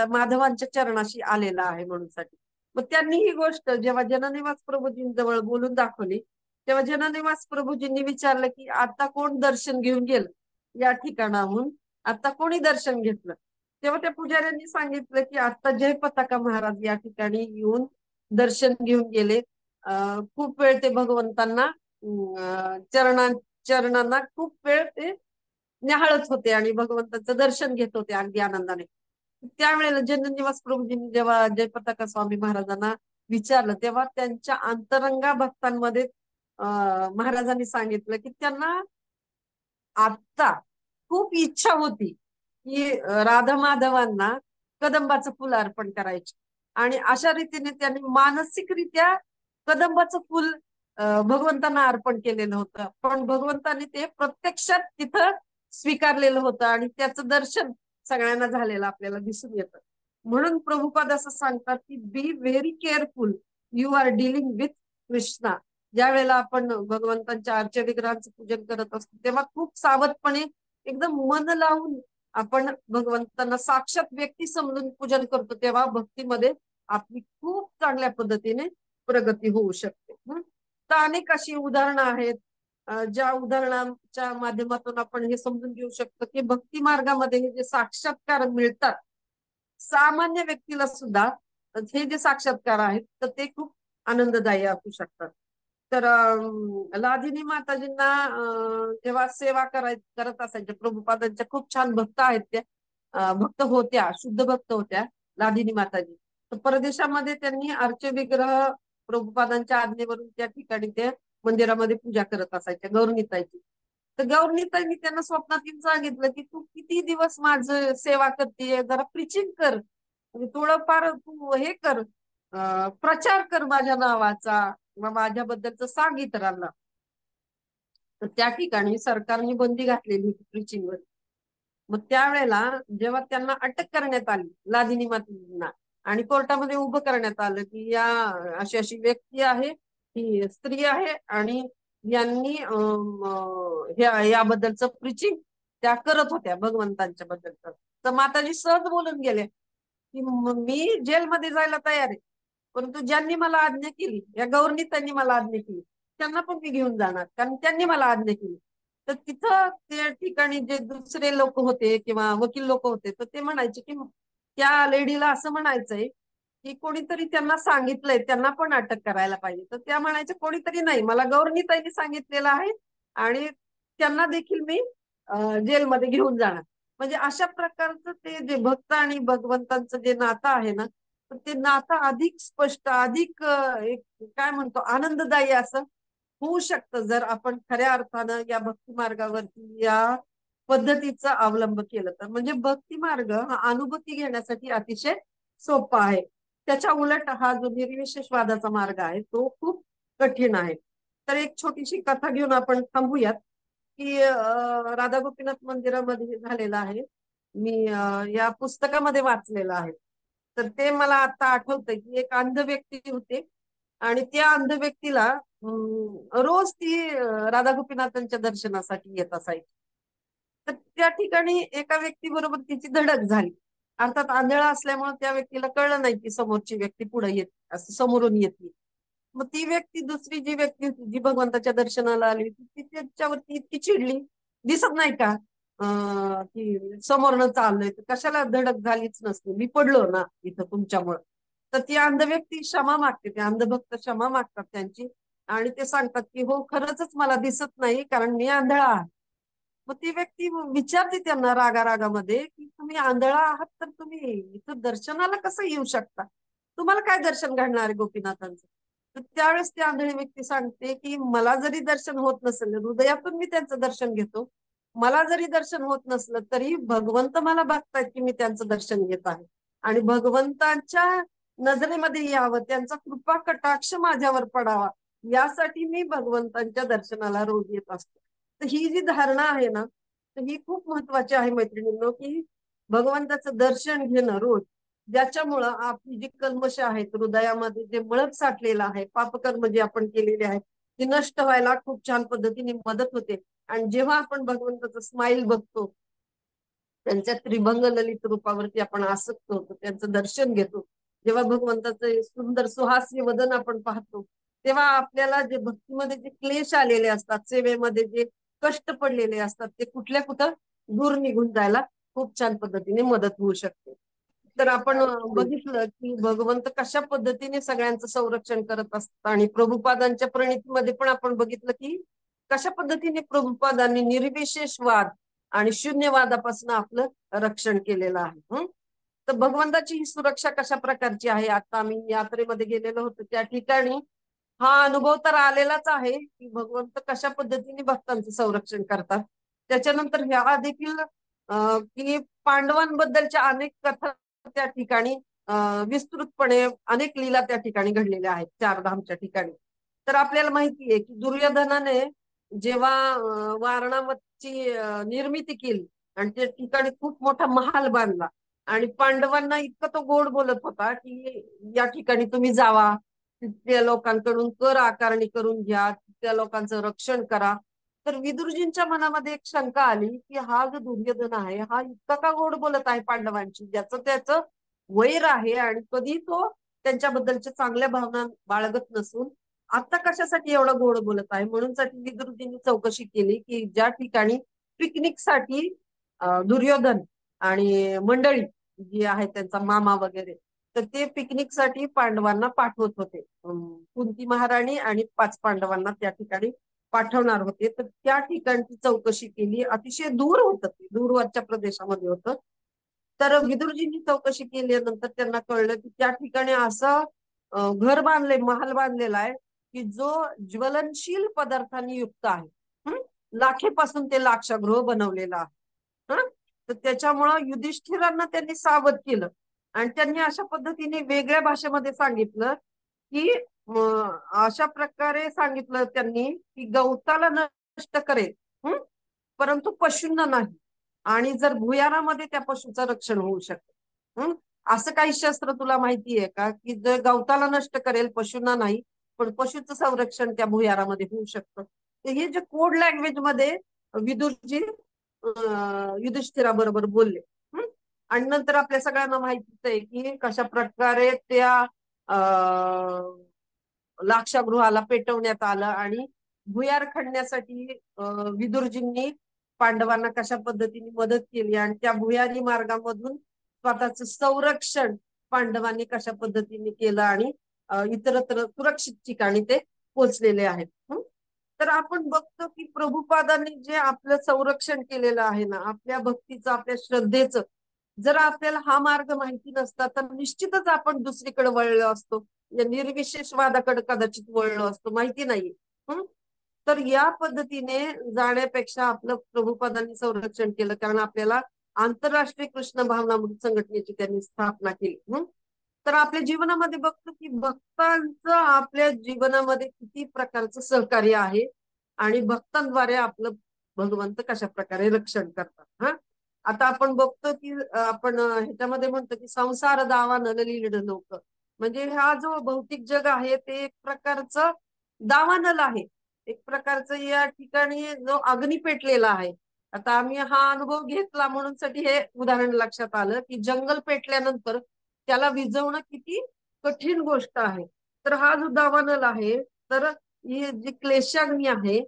Speaker 2: माधवांच्या चरणाशी आलेलं आहे म्हणून साठी. मग त्यांनी ही गोष्ट जेव्हा जननिवास प्रभूजींजवळ बोलून दाखवली, तेव्हा जननिवास प्रभूजींनी विचारलं की आता कोण दर्शन घेऊन गेलं या ठिकाणाहून, आता कोणी दर्शन घेतलं? तेव्हा त्या पुजाऱ्यांनी सांगितलं की आता जय पताका महाराज या ठिकाणी येऊन दर्शन घेऊन गेले. खूप वेळ ते भगवंतांना चरणांना खूप वेळ ते न्याहाळत होते आणि भगवंताचं दर्शन घेत होते अगदी आनंदाने. त्यावेळेला जननिवास प्रभूजींनी जेव्हा जयपताका स्वामी महाराजांना विचारलं, तेव्हा त्यांच्या अंतरंगा भक्तांमध्ये महाराजांनी सांगितलं की त्यांना आता खूप इच्छा होती की राधा माधवांना कदंबाचं फुल अर्पण करायचे आणि अशा रीतीने त्यांनी मानसिकरित्या कदंबाचं फुल भगवंतांना अर्पण केलेलं होतं. पण भगवंतांनी ते प्रत्यक्षात तिथं स्वीकारलेलं होतं आणि त्याचं दर्शन सगळ्यांना झालेलं आपल्याला दिसून येतं. म्हणून प्रभुपाद असं सांगतात की be very careful, you are dealing with Krishna. ज्या वेळेला आपण भगवंतांच्या अर्च्य विग्रहांचं पूजन करत असतो तेव्हा खूप सावधपणे एकदम मन लावून आपण भगवंतांना साक्षात व्यक्ती समजून पूजन करतो, तेव्हा भक्तीमध्ये आपली खूप चांगल्या पद्धतीने प्रगती होऊ शकते. तर अनेक अशी उदाहरणं आहेत ज्या उदाहरणांच्या माध्यमातून आपण हे समजून घेऊ शकतो की भक्ती मार्गामध्ये हे जे साक्षात्कार मिळतात सामान्य व्यक्तीला सुद्धा, हे जे साक्षात्कार आहेत तर ते खूप आनंददायी असू शकतात. तर लादिनी माताजींना जेव्हा सेवा करत असायच्या, प्रभुपादांच्या खूप छान भक्त आहेत त्या, भक्त होत्या, शुद्ध भक्त होत्या लादिनी माताजी. तर परदेशामध्ये त्यांनी अर्च्य विग्रह प्रभुपादांच्या आज्ञेवरून त्या ठिकाणी ते मंदिरामध्ये पूजा करत असायच्या गौरनीताईची. तर गौरनीताईंनी त्यांना स्वप्नात येऊन सांगितलं की तू किती दिवस माझं सेवा करते, जरा प्रिचिंग कर, म्हणजे थोडंफार तू हे कर, प्रचार कर माझ्या नावाचा किंवा माझ्याबद्दलच सांग इतरांना. तर त्या ठिकाणी सरकारने बंदी घातलेली होती प्रिचिंगवर. मग त्यावेळेला जेव्हा त्यांना अटक करण्यात आली लादिनी माताजींना आणि कोर्टामध्ये उभं करण्यात आलं की या अशी अशी व्यक्ती आहे, ही स्त्री आहे आणि यांनी याबद्दलचं प्रिचिंग त्या करत होत्या भगवंतांच्या बद्दलच. तर माताजी सहज बोलून गेले की मी जेलमध्ये जायला तयार आहे, परंतु ज्यांनी मला आज्ञा केली, या गव्हर्नमेंटांनी मला आज्ञा केली, त्यांना पण मी घेऊन जाणार, कारण त्यांनी मला आज्ञा केली. तर तिथं त्या ठिकाणी जे दुसरे लोक होते किंवा वकील लोक होते, तर ते म्हणायचे की त्या लेडीला असं म्हणायचंय की कोणीतरी त्यांना सांगितलंय, त्यांना पण अटक करायला पाहिजे. तर त्या म्हणायच्या कोणीतरी नाही, मला गव्हर्नमेंटांनी सांगितलेलं आहे आणि त्यांना देखील मी जेलमध्ये घेऊन जाणार. म्हणजे अशा प्रकारचं ते जे भक्त आणि भगवंतांचं जे नातं आहे ना, तर ते नातं अधिक स्पष्ट, अधिक एक काय म्हणतो आनंददायी असं होऊ शकतं, जर आपण खऱ्या अर्थानं या भक्ती मार्गावरती या पद्धतीचा अवलंब केलं तर. म्हणजे भक्ती मार्ग हा अनुभूती घेण्यासाठी अतिशय सोपा आहे. त्याच्या उलट हा जो निर्विशेषवादाचा मार्ग आहे तो खूप कठीण आहे. तर एक छोटीशी कथा घेऊन आपण थांबूयात की राधा गोपीनाथ मंदिरामध्ये झालेलं आहे. मी या पुस्तकामध्ये वाचलेलं आहे. तर ते मला आता आठवतंय की एक अंध व्यक्ती होते आणि त्या अंध व्यक्तीला रोज ती राधा गोपीनाथांच्या दर्शनासाठी येत असायची. तर त्या ठिकाणी एका व्यक्तीबरोबर तिची धडक झाली. अर्थात आंधळा असल्यामुळे त्या व्यक्तीला कळलं नाही की समोरची व्यक्ती पुढे येत, असं समोरून येते. मग ती व्यक्ती, दुसरी जी व्यक्ती होती जी भगवंताच्या दर्शनाला आली होती, ती त्याच्यावरती इतकी चिडली, दिसत नाही का की समोरनं चाललंय, तर कशाला धडक झालीच नसते, मी पडलो ना इथं तुमच्यामुळं. तर ती अंध व्यक्ती क्षमा मागते, ते अंधभक्त क्षमा मागतात त्यांची आणि ते सांगतात की हो खरंच मला दिसत नाही कारण मी आंधळा आहे. मग ती व्यक्ती विचारते त्यांना रागारागामध्ये की तुम्ही आंधळा आहात तर तुम्ही इथं दर्शनाला कसं येऊ शकता, तुम्हाला काय दर्शन घडणार आहे गोपीनाथांचं. तर त्यावेळेस ती आंधळी व्यक्ती सांगते की मला जरी दर्शन होत नसेल, हृदयातून मी त्यांचं दर्शन घेतो, मला जरी दर्शन होत नसलं तरी भगवंत मला बघतायत की मी त्यांचं दर्शन घेत आहे आणि भगवंतांच्या नजरेमध्ये यावं, त्यांचा कृपा कटाक्ष माझ्यावर पडावा, यासाठी मी भगवंतांच्या दर्शनाला रोज येत असतो. तर ही जी धारणा आहे ना, तर ही खूप महत्वाची आहे मैत्रिणींनो, की भगवंताचं दर्शन घेणं रोज, ज्याच्यामुळं आपली जी कल्मश आहेत हृदयामध्ये, जे मळक साठलेलं आहे, पापकर्म जे आपण केलेले आहेत, ते नष्ट व्हायला खूप छान पद्धतीने मदत होते. आणि जेव्हा आपण भगवंताचं स्माईल बघतो, त्यांच्या त्रिभंग ललित रूपावरती आपण आसक्त होतो, त्यांचं दर्शन घेतो, जेव्हा भगवंताचं सुंदर सुहास्य वदन आपण पाहतो, तेव्हा आपल्याला जे भक्तीमध्ये जे क्लेश आलेले असतात, सेवेमध्ये जे कष्ट पडलेले असतात, ते कुठल्या कुठं दूर निघून जायला खूप छान पद्धतीने मदत होऊ शकते. तर आपण बघितलं की भगवंत कशा पद्धतीने सगळ्यांचं संरक्षण करत असतात आणि प्रभुपादांच्या प्रणितीमध्ये पण आपण बघितलं की कशा पद्धतीने प्रभुपादांनी निर्विशेषवाद आणि शून्यवादापासून आपलं रक्षण केलेलं आहे. तर भगवंताची ही सुरक्षा कशा प्रकारची आहे, आता आम्ही यात्रेमध्ये गेलेलो होतो त्या ठिकाणी हा अनुभव तर आलेलाच आहे की भगवंत कशा पद्धतीने भक्तांचं संरक्षण करतात. त्याच्यानंतर ह्या देखील की पांडवांबद्दलच्या अनेक कथा त्या ठिकाणी विस्तृतपणे अनेक लीला त्या ठिकाणी घडलेल्या आहेत चारधामच्या ठिकाणी. तर आपल्याला माहिती आहे की दुर्योधनाने जेव्हा वारणावतची निर्मिती केली आणि त्या ठिकाणी खूप मोठा महाल बांधला आणि पांडवांना इतकं तो गोड बोलत होता की या ठिकाणी तुम्ही जावा, तिथल्या लोकांकडून कर आकारणी करून घ्या, तिथल्या लोकांचं रक्षण करा. तर विदुरजींच्या मनामध्ये एक शंका आली की हा जो दुर्योधन आहे हा इतका का गोड बोलत आहे पांडवांची, ज्याचं त्याचं वैर आहे आणि कधी तो त्यांच्याबद्दलच्या चांगल्या भावना बाळगत नसून आता कशासाठी एवढं गोड बोलत आहे. म्हणून साठी विदुरजींनी चौकशी केली की ज्या ठिकाणी पिकनिकसाठी दुर्योधन आणि मंडळी जी आहे त्यांचा मामा वगैरे, तर ते पिकनिकसाठी पांडवांना पाठवत होते. कुंती महाराणी आणि 5 पांडवांना त्या ठिकाणी पाठवणार होते. तर त्या ठिकाणची चौकशी केली, अतिशय दूर होतं, ते दूरवरच्या प्रदेशामध्ये होतं. तर विदुरजींनी चौकशी केल्यानंतर त्यांना कळलं की त्या ठिकाणी असं घर बांधले, महाल बांधलेला आहे की जो ज्वलनशील पदार्थांनी युक्त आहे. लाखेपासून ते लाक्षागृह बनवलेलं आहे. तर त्याच्यामुळं युधिष्ठिरांना त्यांनी सावध केलं आणि त्यांनी अशा पद्धतीने वेगळ्या भाषेमध्ये सांगितलं की अशा प्रकारे सांगितलं त्यांनी की गवताला नष्ट करेल, परंतु पशूंना नाही. आणि जर भुयारामध्ये त्या पशुचं रक्षण होऊ शकतं. असं काही शस्त्र तुला माहिती आहे का की जर गवताला नष्ट करेल पशूंना नाही, पण पशुचं संरक्षण त्या भुयारामध्ये होऊ शकतं. तर हे जे कोड लँग्वेज मध्ये विदुरजी युधिष्ठिराबरोबर बोलले. आणि नंतर आपल्या सगळ्यांना माहितीच आहे की कशा प्रकारे त्या लाक्षागृहाला पेटवण्यात आलं आणि भुयार खणण्यासाठी विदुरजींनी पांडवांना कशा पद्धतीने मदत केली आणि त्या भुयारी मार्गामधून स्वतःच संरक्षण पांडवांनी कशा पद्धतीने केलं आणि इतरत्र सुरक्षित ठिकाणी ते पोचलेले आहेत. तर आपण बघतो की प्रभुपादांनी जे आपलं संरक्षण केलेलं आहे ना, आपल्या भक्तीचं, आपल्या श्रद्धेचं, जर आपल्याला हा मार्ग माहिती नसता तर निश्चितच आपण दुसरीकडे वळलो असतो, निर्विशेषवादाकडे कदाचित वळलो असतो, माहिती नाही. तर या पद्धतीने जाण्यापेक्षा आपलं प्रभुपादांनी संरक्षण केलं, कारण आपल्याला आंतरराष्ट्रीय कृष्ण भावनामृत संघटनेची त्यांनी स्थापना केली. तर आपल्या जीवनामध्ये बघतो की भक्तांचं आपल्या जीवनामध्ये किती प्रकारचं सहकार्य आहे आणि भक्तांद्वारे आपलं भगवंत कशा प्रकारे रक्षण करतात. आता आपण बघतो की आपण ह्याच्यामध्ये म्हणतो की संसार दावा नललीड लोक, म्हणजे हा जो भौतिक जग आहे ते एक प्रकारचं दावानल आहे, एक प्रकारचं या ठिकाणी जो अग्नी पेटलेला आहे. आता आम्ही हा अनुभव घेतला म्हणून साठी हे उदाहरण लक्षात आलं की जंगल पेटल्यानंतर त्याला विझवणं किती कठीण गोष्ट आहे. तर हा जो दावानल आहे, तर ही जी क्लेशाग्नी आहे,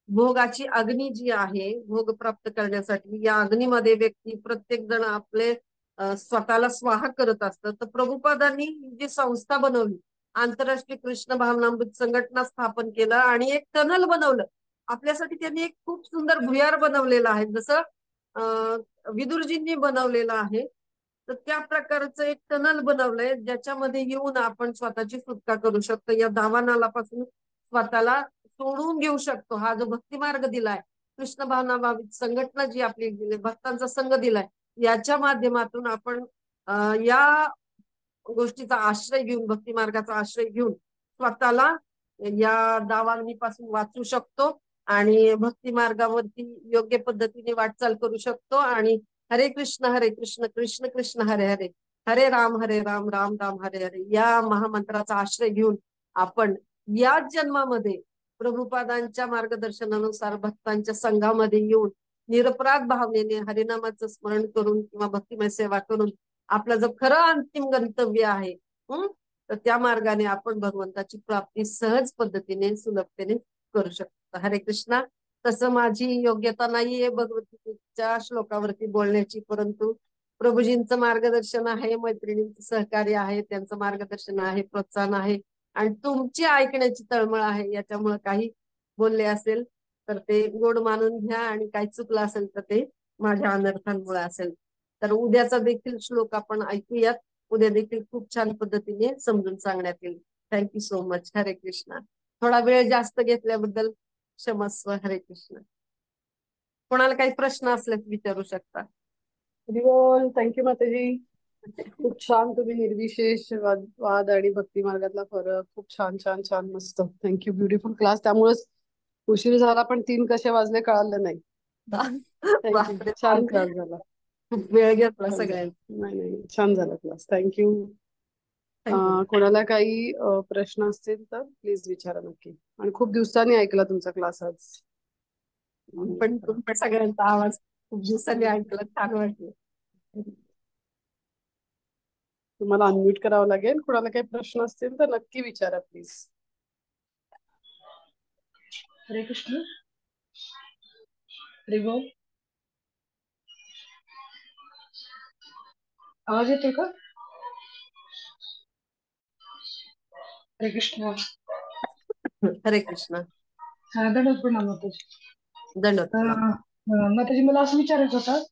Speaker 2: भोगाची अग्नी जी आहे, भोग प्राप्त करण्यासाठी या अग्नीमध्ये व्यक्ती प्रत्येक जण आपले स्वतःला स्वाहा करत असतं. तर प्रभुपादांनी जी संस्था बनवली, आंतरराष्ट्रीय कृष्ण भावनामृत संघटना स्थापन केलं आणि एक टनल बनवलं आपल्यासाठी. त्यांनी एक खूप सुंदर भुयार बनवलेला आहे, जसं विदुरजींनी बनवलेलं आहे. तर त्या प्रकारचं एक टनल बनवलंय ज्याच्यामध्ये येऊन आपण स्वतःची सुटका करू शकतो, या दावानलापासून स्वतःला सोडून घेऊ शकतो. हा जो भक्ती मार्ग दिलाय, कृष्ण भावना भावित संघटना जी आपली दिली, भक्तांचा संघ दिलाय, याच्या माध्यमातून आपण या गोष्टीचा आश्रय घेऊन, भक्ती मार्गाचा आश्रय घेऊन स्वतःला या दावांनीपासून वाचू शकतो आणि भक्ती मार्गावरती योग्य पद्धतीने वाटचाल करू शकतो. आणि हरे कृष्ण कृष्ण कृष्ण हरे हरे, हरे राम राम राम हरे हरे या महामंत्राचा आश्रय घेऊन आपण याच जन्मामध्ये प्रभुपादांच्या मार्गदर्शनानुसार भक्तांच्या संघामध्ये येऊन निरपराध भावनेने हरिनामाचं स्मरण करून किंवा भक्तिमय सेवा करून आपलं जो खरं अंतिम गंतव्य आहे, तर त्या मार्गाने आपण भगवंताची प्राप्ती सहज पद्धतीने, सुलभतेने करू शकतो. हरे कृष्णा. तसं माझी योग्यता नाहीये भगवद्गीतेच्या श्लोकावरती बोलण्याची, परंतु प्रभूजींचं मार्गदर्शन आहे, मैत्रिणींचं सहकार्य आहे, त्यांचं मार्गदर्शन आहे, प्रोत्साहन आहे आणि तुमची ऐकण्याची तळमळ आहे. याच्यामुळे काही बोलले असेल तर ते गोड मानून घ्या आणि काही चुकलं असेल तर ते माझ्या अनर्थांमुळे असेल. तर उद्याचा देखील श्लोक आपण ऐकूयात. उद्या देखील खूप छान पद्धतीने समजून सांगण्यात येईल. Thank you so much. हरे कृष्णा. थोडा वेळ जास्त घेतल्याबद्दल क्षमस्व. हरे कृष्ण. कोणाला काही प्रश्न असल्यास विचारू शकता.
Speaker 1: बोल. थँक्यू माताजी. खूप छान. तुम्ही निर्विशेष वाद आणि भक्ती मार्गातला फरक खूप छान छान छान मस्त. थँक्यू. Beautiful class. त्यामुळेच उशीर झाला पण 3 कसे वाजले कळालं नाही. थँक्यू.
Speaker 2: बापरे,
Speaker 1: छान क्लास झाला.
Speaker 2: खूप वेळ घेतला
Speaker 1: छान झाला.
Speaker 2: सगळ्यांनी.
Speaker 1: नाही नाही छान झाला क्लास. थँक्यू.
Speaker 2: थँक्यू.
Speaker 1: कोणाला काही प्रश्न असतील तर प्लीज विचारा नक्की. आणि खूप दिवसांनी ऐकला तुमचा क्लास आज.
Speaker 2: पण तुमच्या सगळ्यांचा आवाज खूप दिवसांनी ऐकला, छान वाटलं.
Speaker 1: तुम्हाला अनम्यूट करावं लागेल. कोणाला काही प्रश्न असतील तर नक्की विचारा प्लीज. हरे कृष्ण. हरी बोल. आवाज येतोय का? हरे कृष्ण.
Speaker 2: हरे कृष्ण.
Speaker 1: दंडवत प्रणाम माताजी.
Speaker 2: दंडवत प्रणाम.
Speaker 1: माताजी मला असं विचारायचं होतं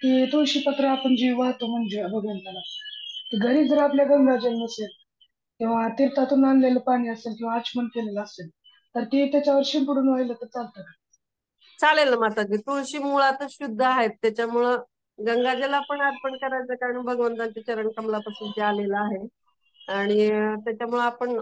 Speaker 1: की तुळशीपत्र आपण जे वाहतो म्हणजे भगवंताला, घरी जर आपल्या गंगाजल नसेल किंवा तीर्थातून आणलेलं पाणी असेल किंवा आचमन केलेलं असेल तर ते त्याच्यावर शिंपडून वाहिलं तर चालतं का?
Speaker 2: चालेल ना माताजी. तुळशी मुळातच शुद्ध आहेत, त्याच्यामुळं गंगाजल आपण अर्पण करायचं, कारण भगवंतांच्या चरण कमलापासून ते आलेलं आहे. आणि त्याच्यामुळे आपण